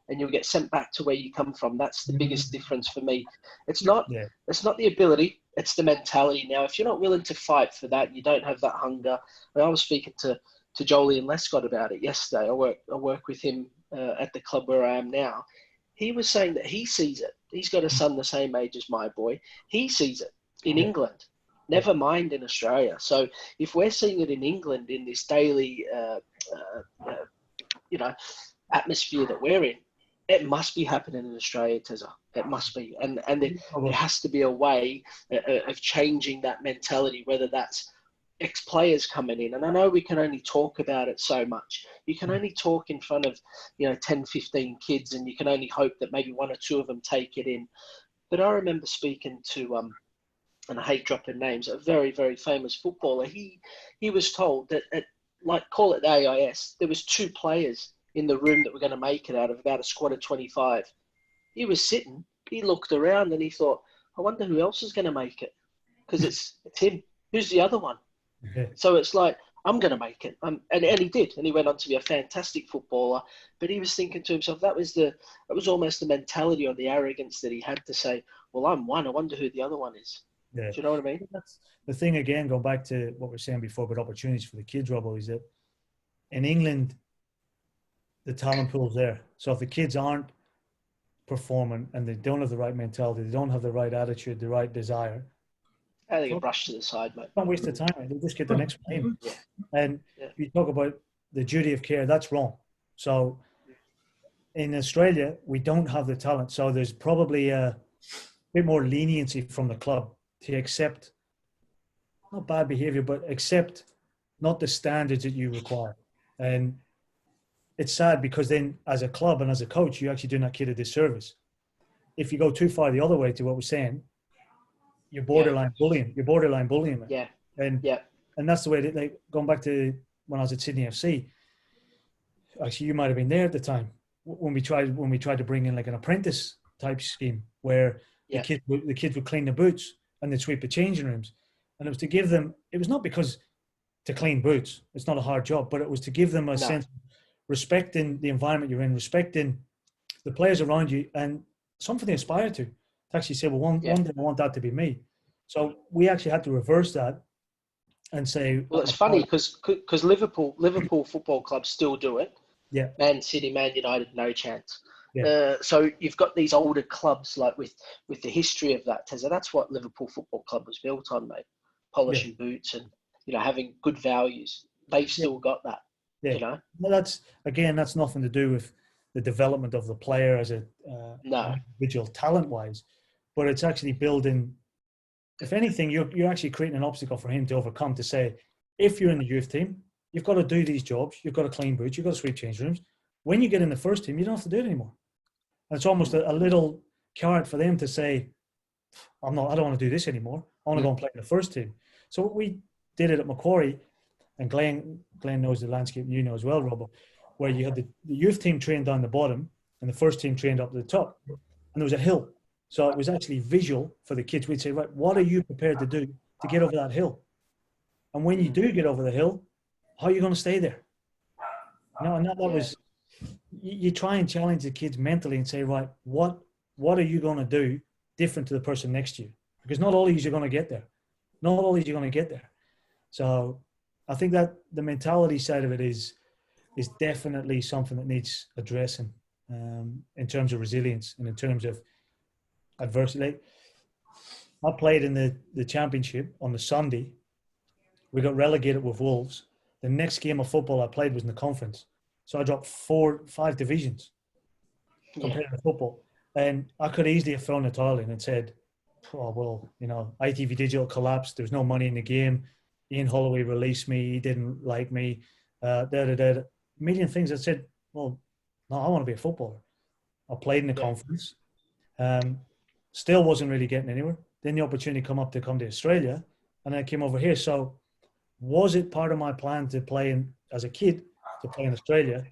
and you'll get sent back to where you come from. That's the biggest difference for me. It's not the ability, it's the mentality. Now, if you're not willing to fight for that, you don't have that hunger. I was speaking to Jolie and Lescott about it yesterday. I work with him at the club where I am now. He was saying that he sees it. He's got a son the same age as my boy. He sees it in England, never mind in Australia. So if we're seeing it in England in this daily, atmosphere that we're in, it must be happening in Australia, Tezza. It must be. And there has to be a way of changing that mentality, whether that's ex-players coming in. And I know we can only talk about it so much. You can only talk in front of, 10, 15 kids, and you can only hope that maybe one or two of them take it in. But I remember speaking to, and I hate dropping names, a very, very famous footballer. He was told that call it the AIS, there was 2 players in the room that were going to make it out of about a squad of 25. He was sitting, he looked around and he thought, I wonder who else is going to make it, because it's him. Who's the other one? So it's like, I'm going to make it. And he did. And he went on to be a fantastic footballer. But he was thinking to himself, that was almost the mentality or the arrogance that he had to say, well, I'm one. I wonder who the other one is. Yeah. Do you know what I mean? That's the thing, again, going back to what we were saying before about opportunities for the kids, Robbo, is that in England, the talent pool's there. So if the kids aren't performing and they don't have the right mentality, they don't have the right attitude, the right desire, They get brushed to the side, mate. don't waste the time. They just get the next one in. And you talk about the duty of care, that's wrong. So in Australia, we don't have the talent. So there's probably a bit more leniency from the club to accept, not bad behavior, but accept not the standards that you require. And it's sad because then as a club and as a coach, you actually do that kid a disservice. If you go too far the other way to what we're saying, you're borderline bullying. You're borderline bullying. Man. And that's the way that, like, going back to when I was at Sydney FC, actually you might have been there at the time when we tried to bring in like an apprentice type scheme where the kids would clean the boots and they'd sweep the changing rooms. And it was to give them, it was not because to clean boots, it's not a hard job, but it was to give them a sense of respecting the environment you're in, respecting the players around you, and something they aspire to actually say, well, one day I want that to be me. So we actually had to reverse that and say, well, it's funny because Liverpool Football Club still do it. Yeah. Man City, Man United, no chance. Yeah. So you've got these older clubs like with the history of that, Tezza. That's what Liverpool Football Club was built on, mate. Polishing boots and having good values. They've still got that. Yeah. Well, that's nothing to do with the development of the player as an individual talent-wise, but it's actually building. If anything, you're actually creating an obstacle for him to overcome. To say, if you're in the youth team, you've got to do these jobs. You've got to clean boots. You've got to sweep change rooms. When you get in the first team, you don't have to do it anymore. And it's almost a little carrot for them to say, I don't want to do this anymore. I want to go and play in the first team. So we did it at Macquarie, and Glenn knows the landscape, you know as well, Robbo, where you had the youth team trained down the bottom and the first team trained up to the top. And there was a hill. So it was actually visual for the kids. We'd say, right, what are you prepared to do to get over that hill? And when you do get over the hill, how are you going to stay there? And that was, you try and challenge the kids mentally and say, right, what are you going to do different to the person next to you? Because not all of you are going to get there. Not all of you are going to get there. So I think that the mentality side of it is definitely something that needs addressing in terms of resilience and in terms of adversity. I played in the championship on the Sunday. We got relegated with Wolves. The next game of football I played was in the conference. So I dropped 4-5 divisions compared to football. And I could easily have thrown the towel in and said, oh, well, ITV Digital collapsed. There's no money in the game. Ian Holloway released me. He didn't like me. A million things. I said, well, no, I want to be a footballer. I played in the conference. Still wasn't really getting anywhere. Then the opportunity come to Australia, and I came over here. So was it part of my plan to play as a kid? to play in Australia?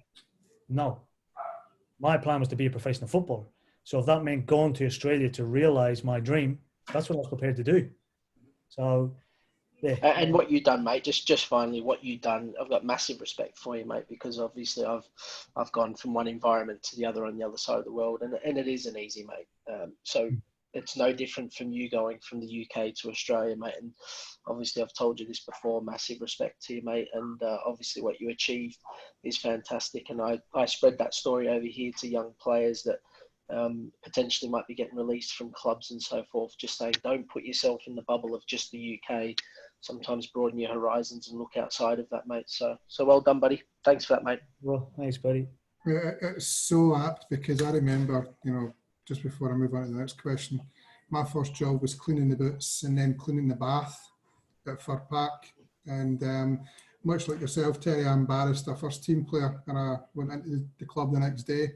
No. My plan was to be a professional footballer. So if that meant going to Australia to realise my dream, that's what I was prepared to do. So, yeah. And what you've done, mate, just finally, what you've done, I've got massive respect for you, mate, because obviously I've gone from one environment to the other on the other side of the world, and it isn't easy, mate. So it's no different from you going from the UK to Australia, mate. And obviously I've told you this before, massive respect to you, mate. And obviously what you achieved is fantastic. And I spread that story over here to young players that potentially might be getting released from clubs and so forth, just saying, don't put yourself in the bubble of just the UK. Sometimes broaden your horizons and look outside of that, mate. So well done, buddy. Thanks for that, mate. Well, thanks, buddy. It's so apt because I remember, just before I move on to the next question, my first job was cleaning the boots and then cleaning the bath at Fir Park. And much like yourself, Terry, I'm embarrassed. A first team player, and I went into the club the next day,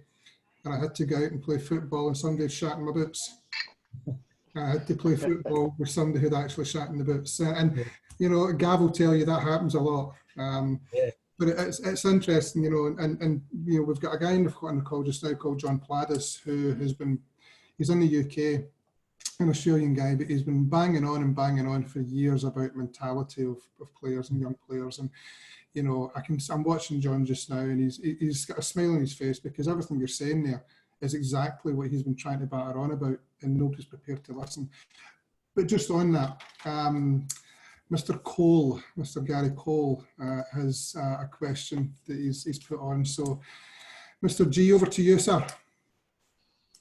and I had to go out and play football, and somebody had shat in my boots. I had to play football with somebody who'd actually shat in the boots. And Gav will tell you that happens a lot. But it's interesting, and we've got a guy on the call just now called John Pladis, who he's in the UK, an Australian guy, but he's been banging on for years about mentality of players and young players. And I'm watching John just now, and he's got a smile on his face because everything you're saying there is exactly what he's been trying to batter on about, and nobody's prepared to listen. But just on that, Mr. Gary Cole has a question that he's put on. So, Mr. G, over to you, sir.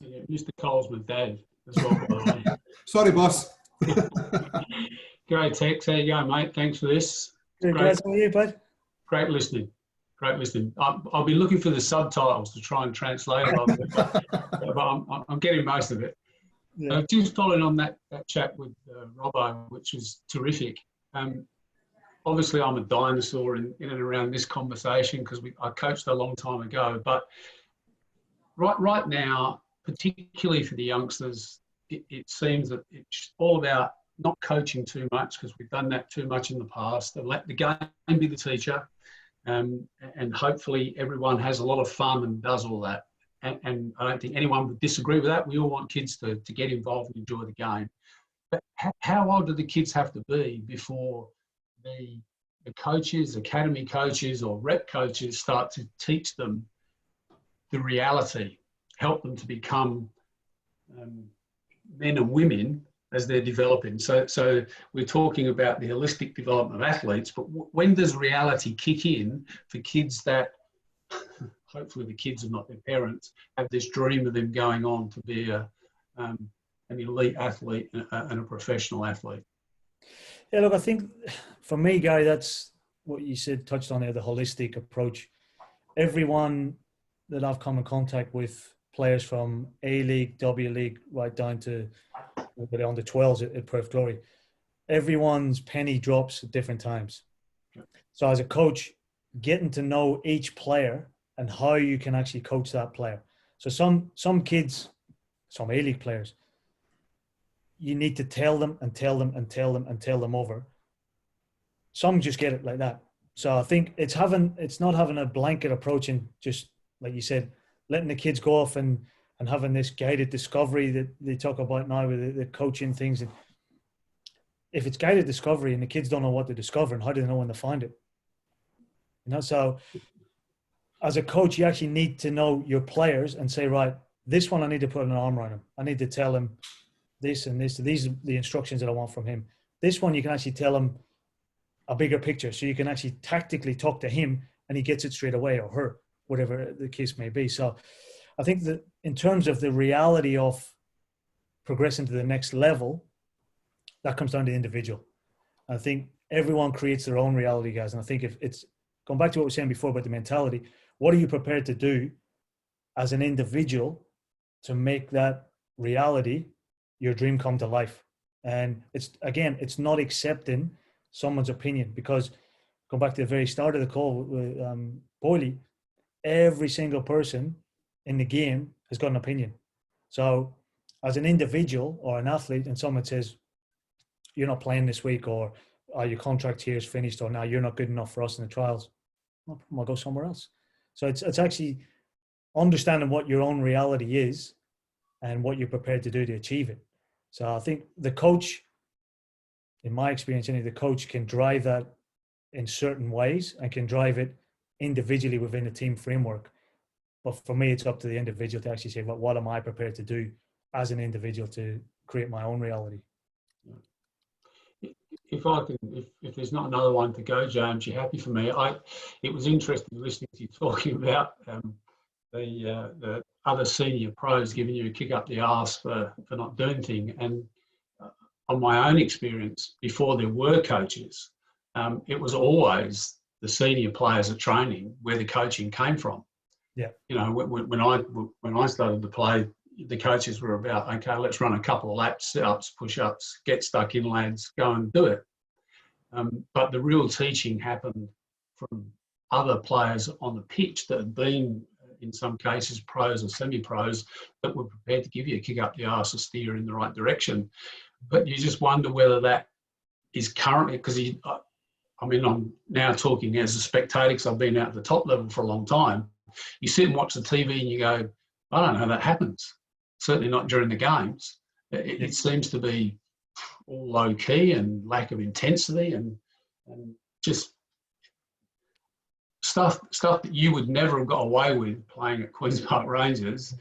Yeah, Mr. Cole's my dad as well, by the way. Sorry, boss. Great, Tex. How you going, mate? Thanks for this. Good, guys. How are you, bud? Great listening. I'll be looking for the subtitles to try and translate it, but I'm getting most of it. Yeah. Just following on that chat with Robbo, which was terrific. Obviously, I'm a dinosaur in and around this conversation because I coached a long time ago. But right now, particularly for the youngsters, it seems that it's all about not coaching too much because we've done that too much in the past. And let the game be the teacher, and hopefully everyone has a lot of fun and does all that. And I don't think anyone would disagree with that. We all want kids to get involved and enjoy the game. But how old do the kids have to be before the coaches, academy coaches or rep coaches start to teach them the reality, help them to become men and women as they're developing? So we're talking about the holistic development of athletes, but when does reality kick in for kids that, hopefully the kids and not their parents, have this dream of them going on to be an elite athlete and a professional athlete? Yeah, look, I think for me, Gary, that's what you said, touched on there, the holistic approach. Everyone that I've come in contact with, players from A-League, W-League, right down to on the 12s at Perth Glory, everyone's penny drops at different times. So as a coach, getting to know each player and how you can actually coach that player. So some kids, some A-League players, you need to tell them over. Some just get it like that. So I think it's not having a blanket approach and just, like you said, letting the kids go off and having this guided discovery that they talk about now with the coaching things. And if it's guided discovery and the kids don't know what to discover, and how do they know when to find it? So as a coach, you actually need to know your players and say, right, this one I need to put an arm around him. I need to tell him this and this. These are the instructions that I want from him. This one, you can actually tell him a bigger picture. So you can actually tactically talk to him and he gets it straight away, or her, whatever the case may be. So I think that in terms of the reality of progressing to the next level, that comes down to the individual. I think everyone creates their own reality, guys. And I think if it's going back to what we were saying before about the mentality, what are you prepared to do as an individual to make that reality, your dream, come to life? And it's not accepting someone's opinion, because going back to the very start of the call with Boyley, every single person in the game has got an opinion. So as an individual or an athlete, and someone says, you're not playing this week, or your contract here is finished, or now you're not good enough for us in the trials. I'll go somewhere else. So it's actually understanding what your own reality is and what you're prepared to do to achieve it. So I think the coach, in my experience, the coach can drive that in certain ways and can drive it individually within a team framework. But for me, it's up to the individual to actually say, well, what am I prepared to do as an individual to create my own reality? If there's not another one to go, James, you're happy for me. It was interesting listening to you talking about the other senior pros giving you a kick up the arse for not doing anything. And on my own experience, before there were coaches, it was always the senior players at training where the coaching came from. Yeah. You know, when I started to play, the coaches were about, okay, let's run a couple of laps, sit-ups, push-ups, get stuck in, lads, go and do it. But the real teaching happened from other players on the pitch that had been, in some cases, pros or semi-pros, that were prepared to give you a kick up the arse or steer in the right direction. But you just wonder whether that is currently, because I'm now talking as a spectator because I've been out at the top level for a long time. You sit and watch the TV and you go, I don't know how that happens. Certainly not during the games. It seems to be all low key and lack of intensity and just stuff that you would never have got away with playing at Queen's Park Rangers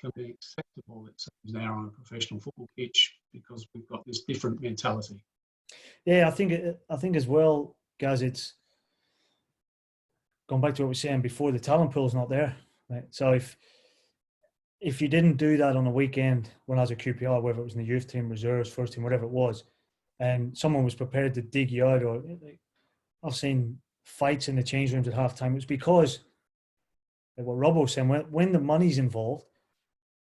can be acceptable, it seems, now on a professional football pitch because we've got this different mentality. Yeah, I think as well, guys, it's going back to what we were saying before, the talent pool's not there. Right? So if you didn't do that on a weekend when I was a QPR, whether it was in the youth team, reserves, first team, whatever it was, and someone was prepared to dig you out, or I've seen fights in the change rooms at halftime. It was because, like what Robbo was saying, when the money's involved,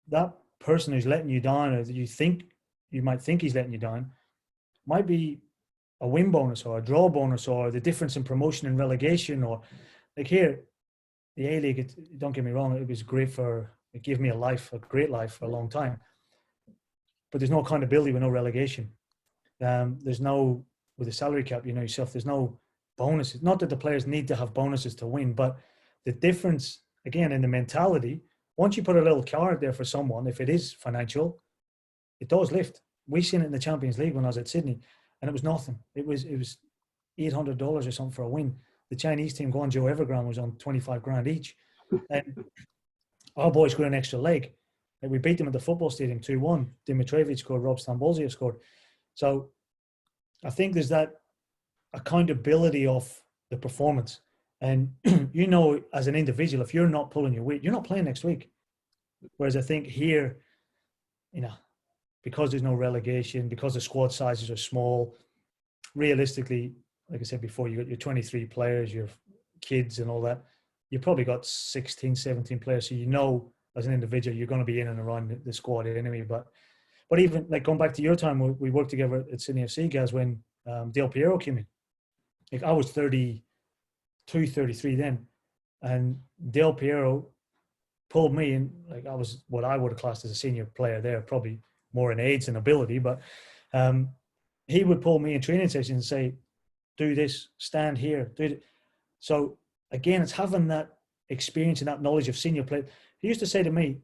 that person who's letting you down, or that you might think he's letting you down, might be a win bonus or a draw bonus or the difference in promotion and relegation, or like here, the A-League, don't get me wrong, it was great it gave me a great life for a long time. But there's no accountability with no relegation. There's no, with the salary cap, you know yourself, there's no bonuses. Not that the players need to have bonuses to win, but the difference, again, in the mentality, once you put a little card there for someone, if it is financial, it does lift. We've seen it in the Champions League when I was at Sydney, and it was nothing. It was $800 or something for a win. The Chinese team, Guangzhou Evergrande, was on 25 grand each. And our boys got an extra leg. And we beat them at the football stadium 2-1. Dimitrovic scored, Rob Stambolzia scored. So I think there's that accountability of the performance. And you know, as an individual, if you're not pulling your weight, you're not playing next week. Whereas I think here, you know, because there's no relegation, because the squad sizes are small, realistically, like I said before, you got your 23 players, your kids and all that. You probably got 16, 17 players. So you know, as an individual, you're going to be in and around the squad anyway. But even like going back to your time, we worked together at Sydney FC, guys, when Del Piero came in. Like I was 32, 33 then. And Del Piero pulled me in, like I was what I would have classed as a senior player there, probably more in age than ability. But he would pull me in training sessions and say, do this, stand here, do it. So again, it's having that experience and that knowledge of senior play. He used to say to me,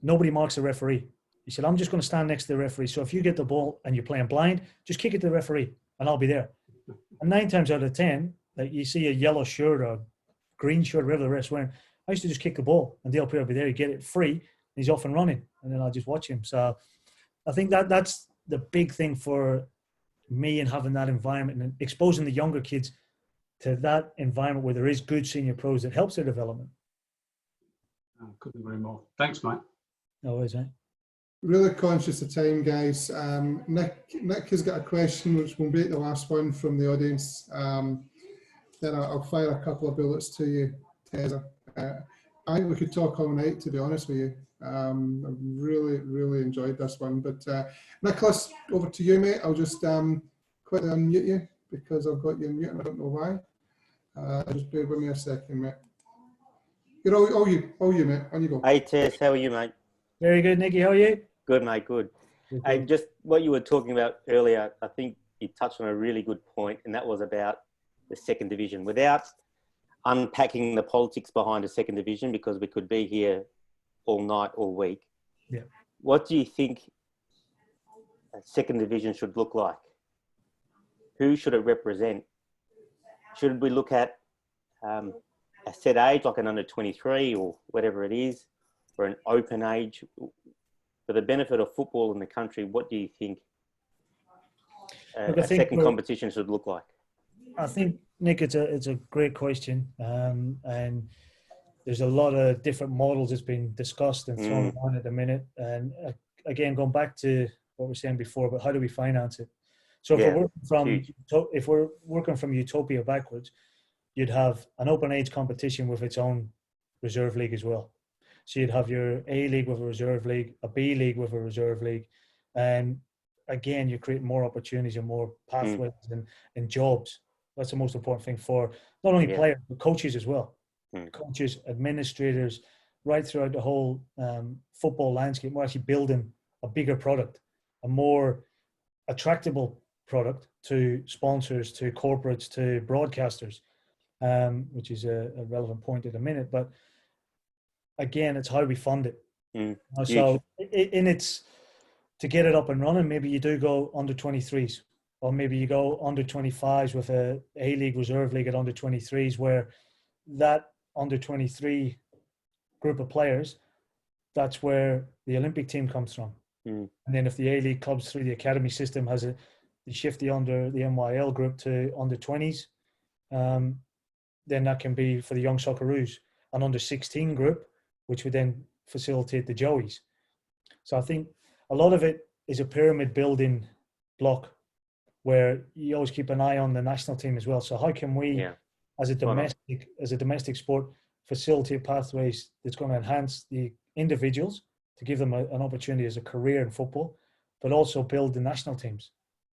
nobody marks the referee. He said, I'm just going to stand next to the referee. So if you get the ball and you're playing blind, just kick it to the referee and I'll be there. And 9 times out of 10, like you see a yellow shirt or green shirt, whatever the rest wearing, I used to just kick the ball and Dale Pierre will be there. You get it free and he's off and running. And then I'll just watch him. So I think that's the big thing for me in having that environment and exposing the younger kids to that environment where there is good senior pros that helps their development. Couldn't agree more. Thanks, mate. Always, mate. Really conscious of time, guys. Nick has got a question, which will be the last one from the audience. Then I'll fire a couple of bullets to you, Teza. I think we could talk all night, to be honest with you. I really, really enjoyed this one. But Nicholas, over to you, mate. I'll just quickly unmute you because I've got you on mute and I don't know why. Just bear with me a second, mate. You're all you, mate. On you go. Hey, Tess, how are you, mate? Very good, Nicky. How are you? Good, mate, good. Hey, just what you were talking about earlier, I think you touched on a really good point, and that was about the second division. unpacking the politics behind a second division, because we could be here all night, all week. Yeah. What do you think a second division should look like? Who should it represent? Should we look at a set age, like an under 23 or whatever it is, or an open age? For the benefit of football in the country, what do you think a second competition should look like? I think, Nick, it's a great question, and there's a lot of different models that's been discussed and thrown around at the minute. And again, going back to what we were saying before about how do we finance it? So if we're working from utopia backwards, you'd have an open age competition with its own reserve league as well. So you'd have your A league with a reserve league, a B league with a reserve league, and again, you create more opportunities and more pathways and jobs. That's the most important thing for not only players, but coaches as well. Coaches, administrators, right throughout the whole football landscape. We're actually building a bigger product, a more attractable product to sponsors, to corporates, to broadcasters, which is a relevant point at the minute. But again, it's how we fund it. So to get it up and running, maybe you do go under 23s, or maybe you go under 25s with a A-League reserve league at under 23s, where that under 23 group of players, that's where the Olympic team comes from. And then if the A-League clubs through the academy system they shift the NYL group to under 20s, then that can be for the young Socceroos, an under 16 group, which would then facilitate the Joeys. So I think a lot of it is a pyramid building block where you always keep an eye on the national team as well. So how can we, as a domestic sport, facilitate pathways that's going to enhance the individuals to give them an opportunity as a career in football, but also build the national teams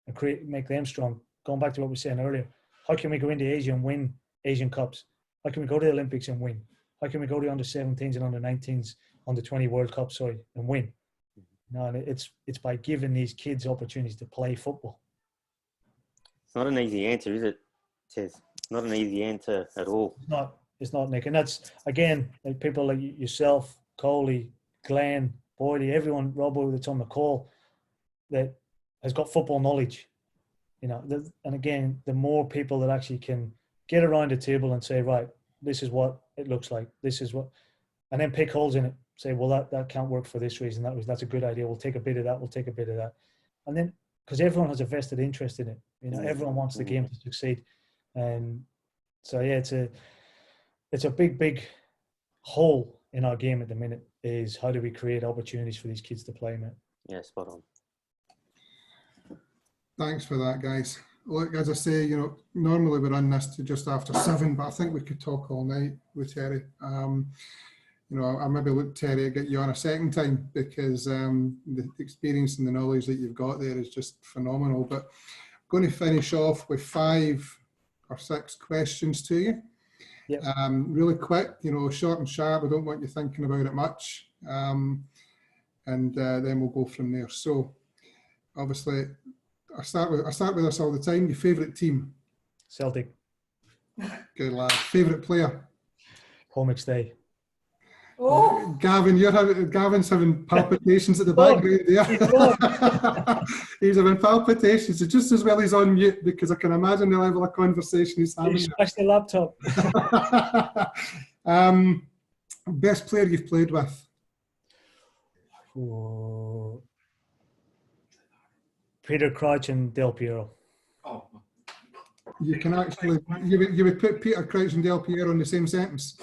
and make them strong. Going back to what we were saying earlier, how can we go into Asia and win Asian Cups? How can we go to the Olympics and win? How can we go to under 17s and under 19s, under 20 World Cups, and win? No, and it's by giving these kids opportunities to play football. It's not an easy answer, is it, Tez? Not an easy answer at all. It's not, Nick. And that's, again, like people like yourself, Coley, Glenn, Boydie, everyone, Robbo that's on the call that has got football knowledge. And again, the more people that actually can get around the table and say, right, this is what it looks like. This is what, and then pick holes in it. Say, well, that can't work for this reason. That's a good idea. We'll take a bit of that. We'll take a bit of that. And then, because everyone has a vested interest in it, everyone wants the game to succeed. And so, yeah, it's a big hole in our game at the minute is how do we create opportunities for these kids to play, mate? Yeah, spot on. Thanks for that, guys. Look, as I say, normally we run this to just after 7, but I think we could talk all night with Terry. I maybe look, Terry, to get you on a second time because the experience and the knowledge that you've got there is just phenomenal. But I'm going to finish off with 5 or 6 questions to you. Yep. Really quick, short and sharp. I don't want you thinking about it much. And then we'll go from there. So, obviously, I start with this all the time. Your favourite team? Celtic. Good lad. Favourite player? Paul McStay. Oh. Gavin's having palpitations at the background there. He's having palpitations. It's just as well he's on mute because I can imagine the level of conversation he's having. He smashed the laptop. Best player you've played with? Oh. Peter Crouch and Del Piero. Oh. You can actually you would put Peter Crouch and Del Piero in the same sentence.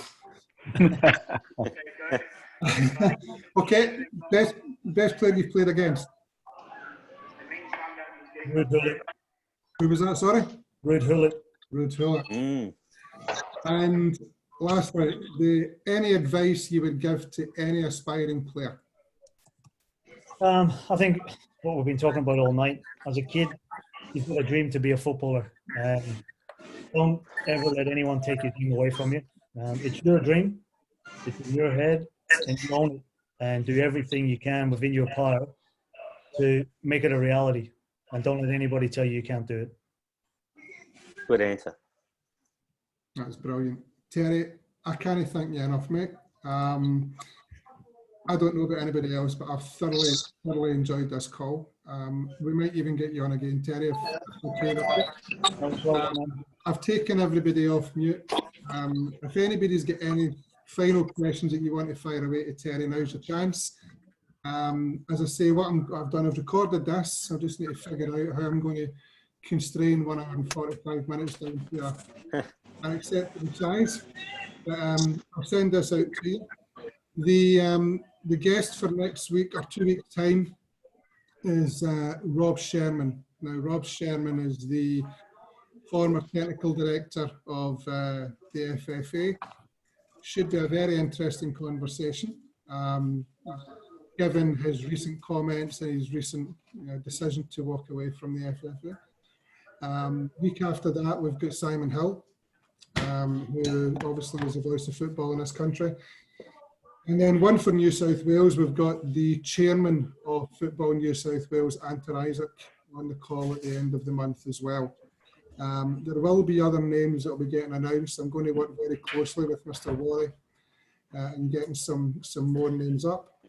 Okay, best player you've played against? Ruud Gullit. Who was that, sorry? Ruud Gullit. Ruud Gullit. And lastly, any advice you would give to any aspiring player? I think what we've been talking about all night. As a kid, you've got a dream to be a footballer. Don't ever let anyone take your dream away from you. It's your dream. It's in your head, and you own it. And do everything you can within your power to make it a reality. And don't let anybody tell you can't do it. Good answer. That's brilliant. Terry, I can't thank you enough, mate. I don't know about anybody else, but I've thoroughly enjoyed this call. We might even get you on again, Terry, if okay with you. I've taken everybody off mute. If anybody's got any final questions that you want to fire away to Terry, now's your chance. As I say, what I've done, I've recorded this. I just need to figure out how I'm going to constrain 1 hour and 45 minutes down to an acceptable size. But I'll send this out to you. The guest for next week or 2 weeks' time is Rob Sherman. Now, Rob Sherman is the former technical director of the FFA. Should be a very interesting conversation, given his recent comments and his recent decision to walk away from the FFA. Week after that, we've got Simon Hill, who obviously is the voice of football in this country. And then one for New South Wales, we've got the chairman of Football New South Wales, Anton Isaac, on the call at the end of the month as well. There will be other names that will be getting announced. I'm going to work very closely with Mr. Wally and getting some more names up.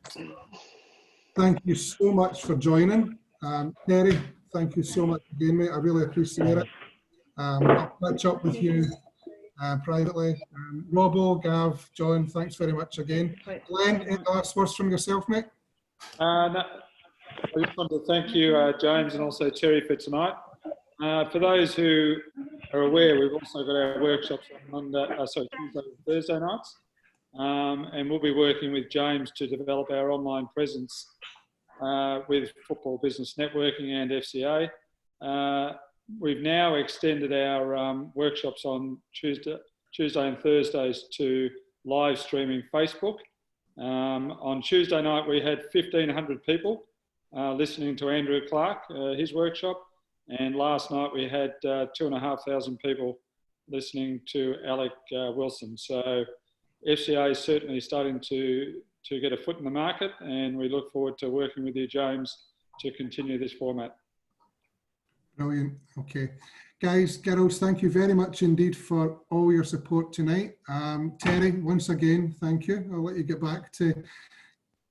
Thank you so much for joining. Terry, thank you so much again, mate. I really appreciate it. I'll catch up with you privately. Robbo, Gav, John, thanks very much again. Glenn, any last words from yourself, mate? No, I just want to thank you, James, and also Terry for tonight. For those who are aware, we've also got our workshops on Tuesday and Thursday nights, and we'll be working with James to develop our online presence with Football Business Networking and FCA. We've now extended our workshops on Tuesday and Thursdays to live streaming Facebook. On Tuesday night, we had 1,500 people listening to Andrew Clark, his workshop. And last night we had 2,500 people listening to Alec Wilson. So FCA is certainly starting to get a foot in the market, and we look forward to working with you, James, to continue this format. Brilliant. Okay. Guys, girls, thank you very much indeed for all your support tonight. Terry, once again, thank you. I'll let you get back to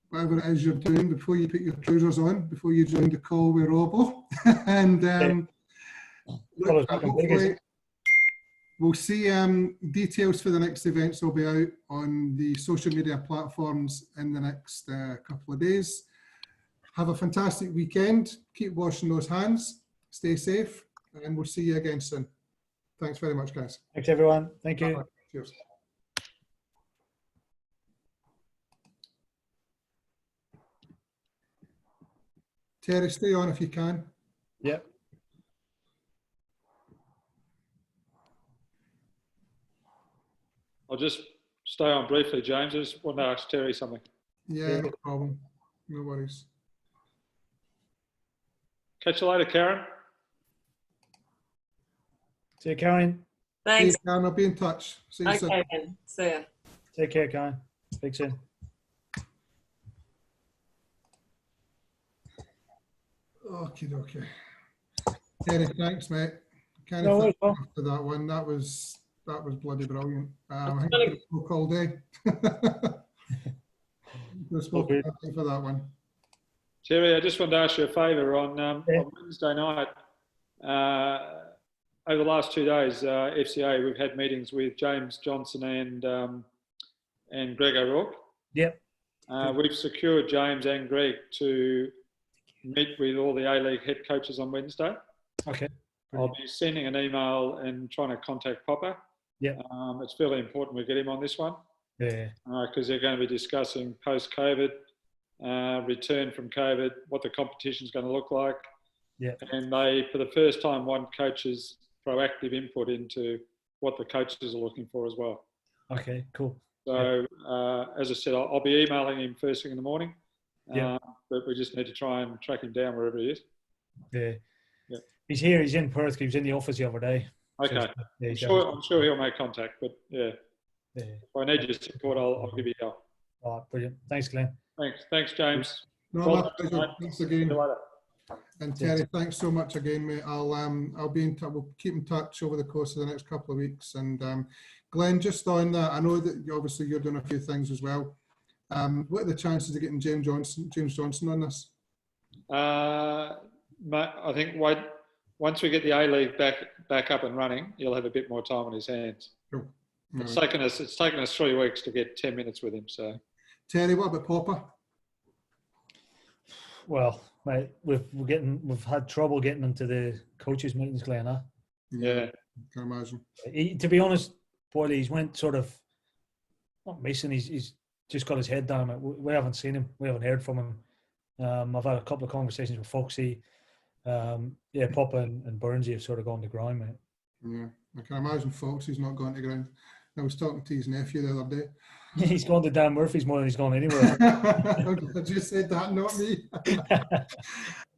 whatever it is you're doing before you put your trousers on, before you join the call with Robbo. And look, hopefully we'll see details for the next events will be out on the social media platforms in the next couple of days. Have a fantastic weekend. Keep washing those hands. Stay safe, and we'll see you again soon. Thanks very much, guys. Thanks, everyone. Thank you. Bye-bye. Cheers. Terry, stay on if you can. Yep. I'll just stay on briefly, James. I just want to ask Terry something. Yeah, no problem. No worries. Catch you later, Karen. See you, Karen. Thanks. See you, Karen. I'll be in touch. See you soon. Okay, then. See ya. Take care, Karen. Speak soon. Okay. Terry, thanks, mate. Kind No of worries, pal. after that one. That was bloody brilliant. I think we could spoke all day. We spoke all day for that one. Terry, I just wanted to ask you a favour. On Wednesday night, over the last 2 days, FCA, we've had meetings with James Johnson and Greg O'Rourke. Yep. We've secured James and Greg to meet with all the A-League head coaches on Wednesday. Okay. I'll be sending an email and trying to contact Popper. Yeah. It's fairly important we get him on this one. Yeah. Because they're going to be discussing post-COVID, return from COVID, what the competition is going to look like. Yeah. And they, for the first time, want coaches' proactive input into what the coaches are looking for as well. Okay, cool. So, as I said, I'll be emailing him first thing in the morning. Yeah. But we just need to try and track him down wherever he is. Yeah. Yeah. He's here. He's in Perth. He was in the office the other day. Okay. So I'm sure he'll make contact, but yeah. Yeah. If I need your support, I'll give you a go. All right, brilliant. Thanks, Glenn. Thanks, James. No, Well my done, pleasure. mate. Thanks See again. you later. And Terry, thanks so much again, mate. I'll be in touch. We'll keep in touch over the course of the next couple of weeks and Glenn, just on that, I know that obviously you're doing a few things as well. What are the chances of getting James Johnson on this? I think once we get the A-League back up and running, he'll have a bit more time on his hands. Cool. It's taken us 3 weeks to get 10 minutes with him. So, Terry, what about Popper? Well, mate, we've had trouble getting into the coaches' meetings, Glenn. Huh? Yeah, I can imagine. To be honest, Boyle, he's went sort of not missing. He's just got his head down. We haven't seen him. We haven't heard from him. I've had a couple of conversations with Foxy. Popper and Burnsy have sort of gone to ground, mate. Yeah, I can imagine Foxy's not gone to ground. I was talking to his nephew the other day. He's gone to Dan Murphy's more than he's gone anywhere. I just said that, not me.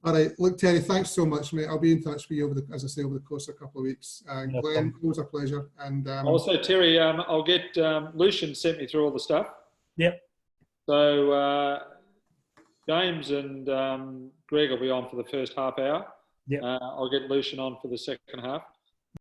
All right, look, Terry, thanks so much, mate. I'll be in touch with you over the course of a couple of weeks. Glenn, it was a pleasure. And also, Terry, I'll get Lucian sent me through all the stuff. Yep. So James and Greg will be on for the first half hour. Yep. I'll get Lucian on for the second half.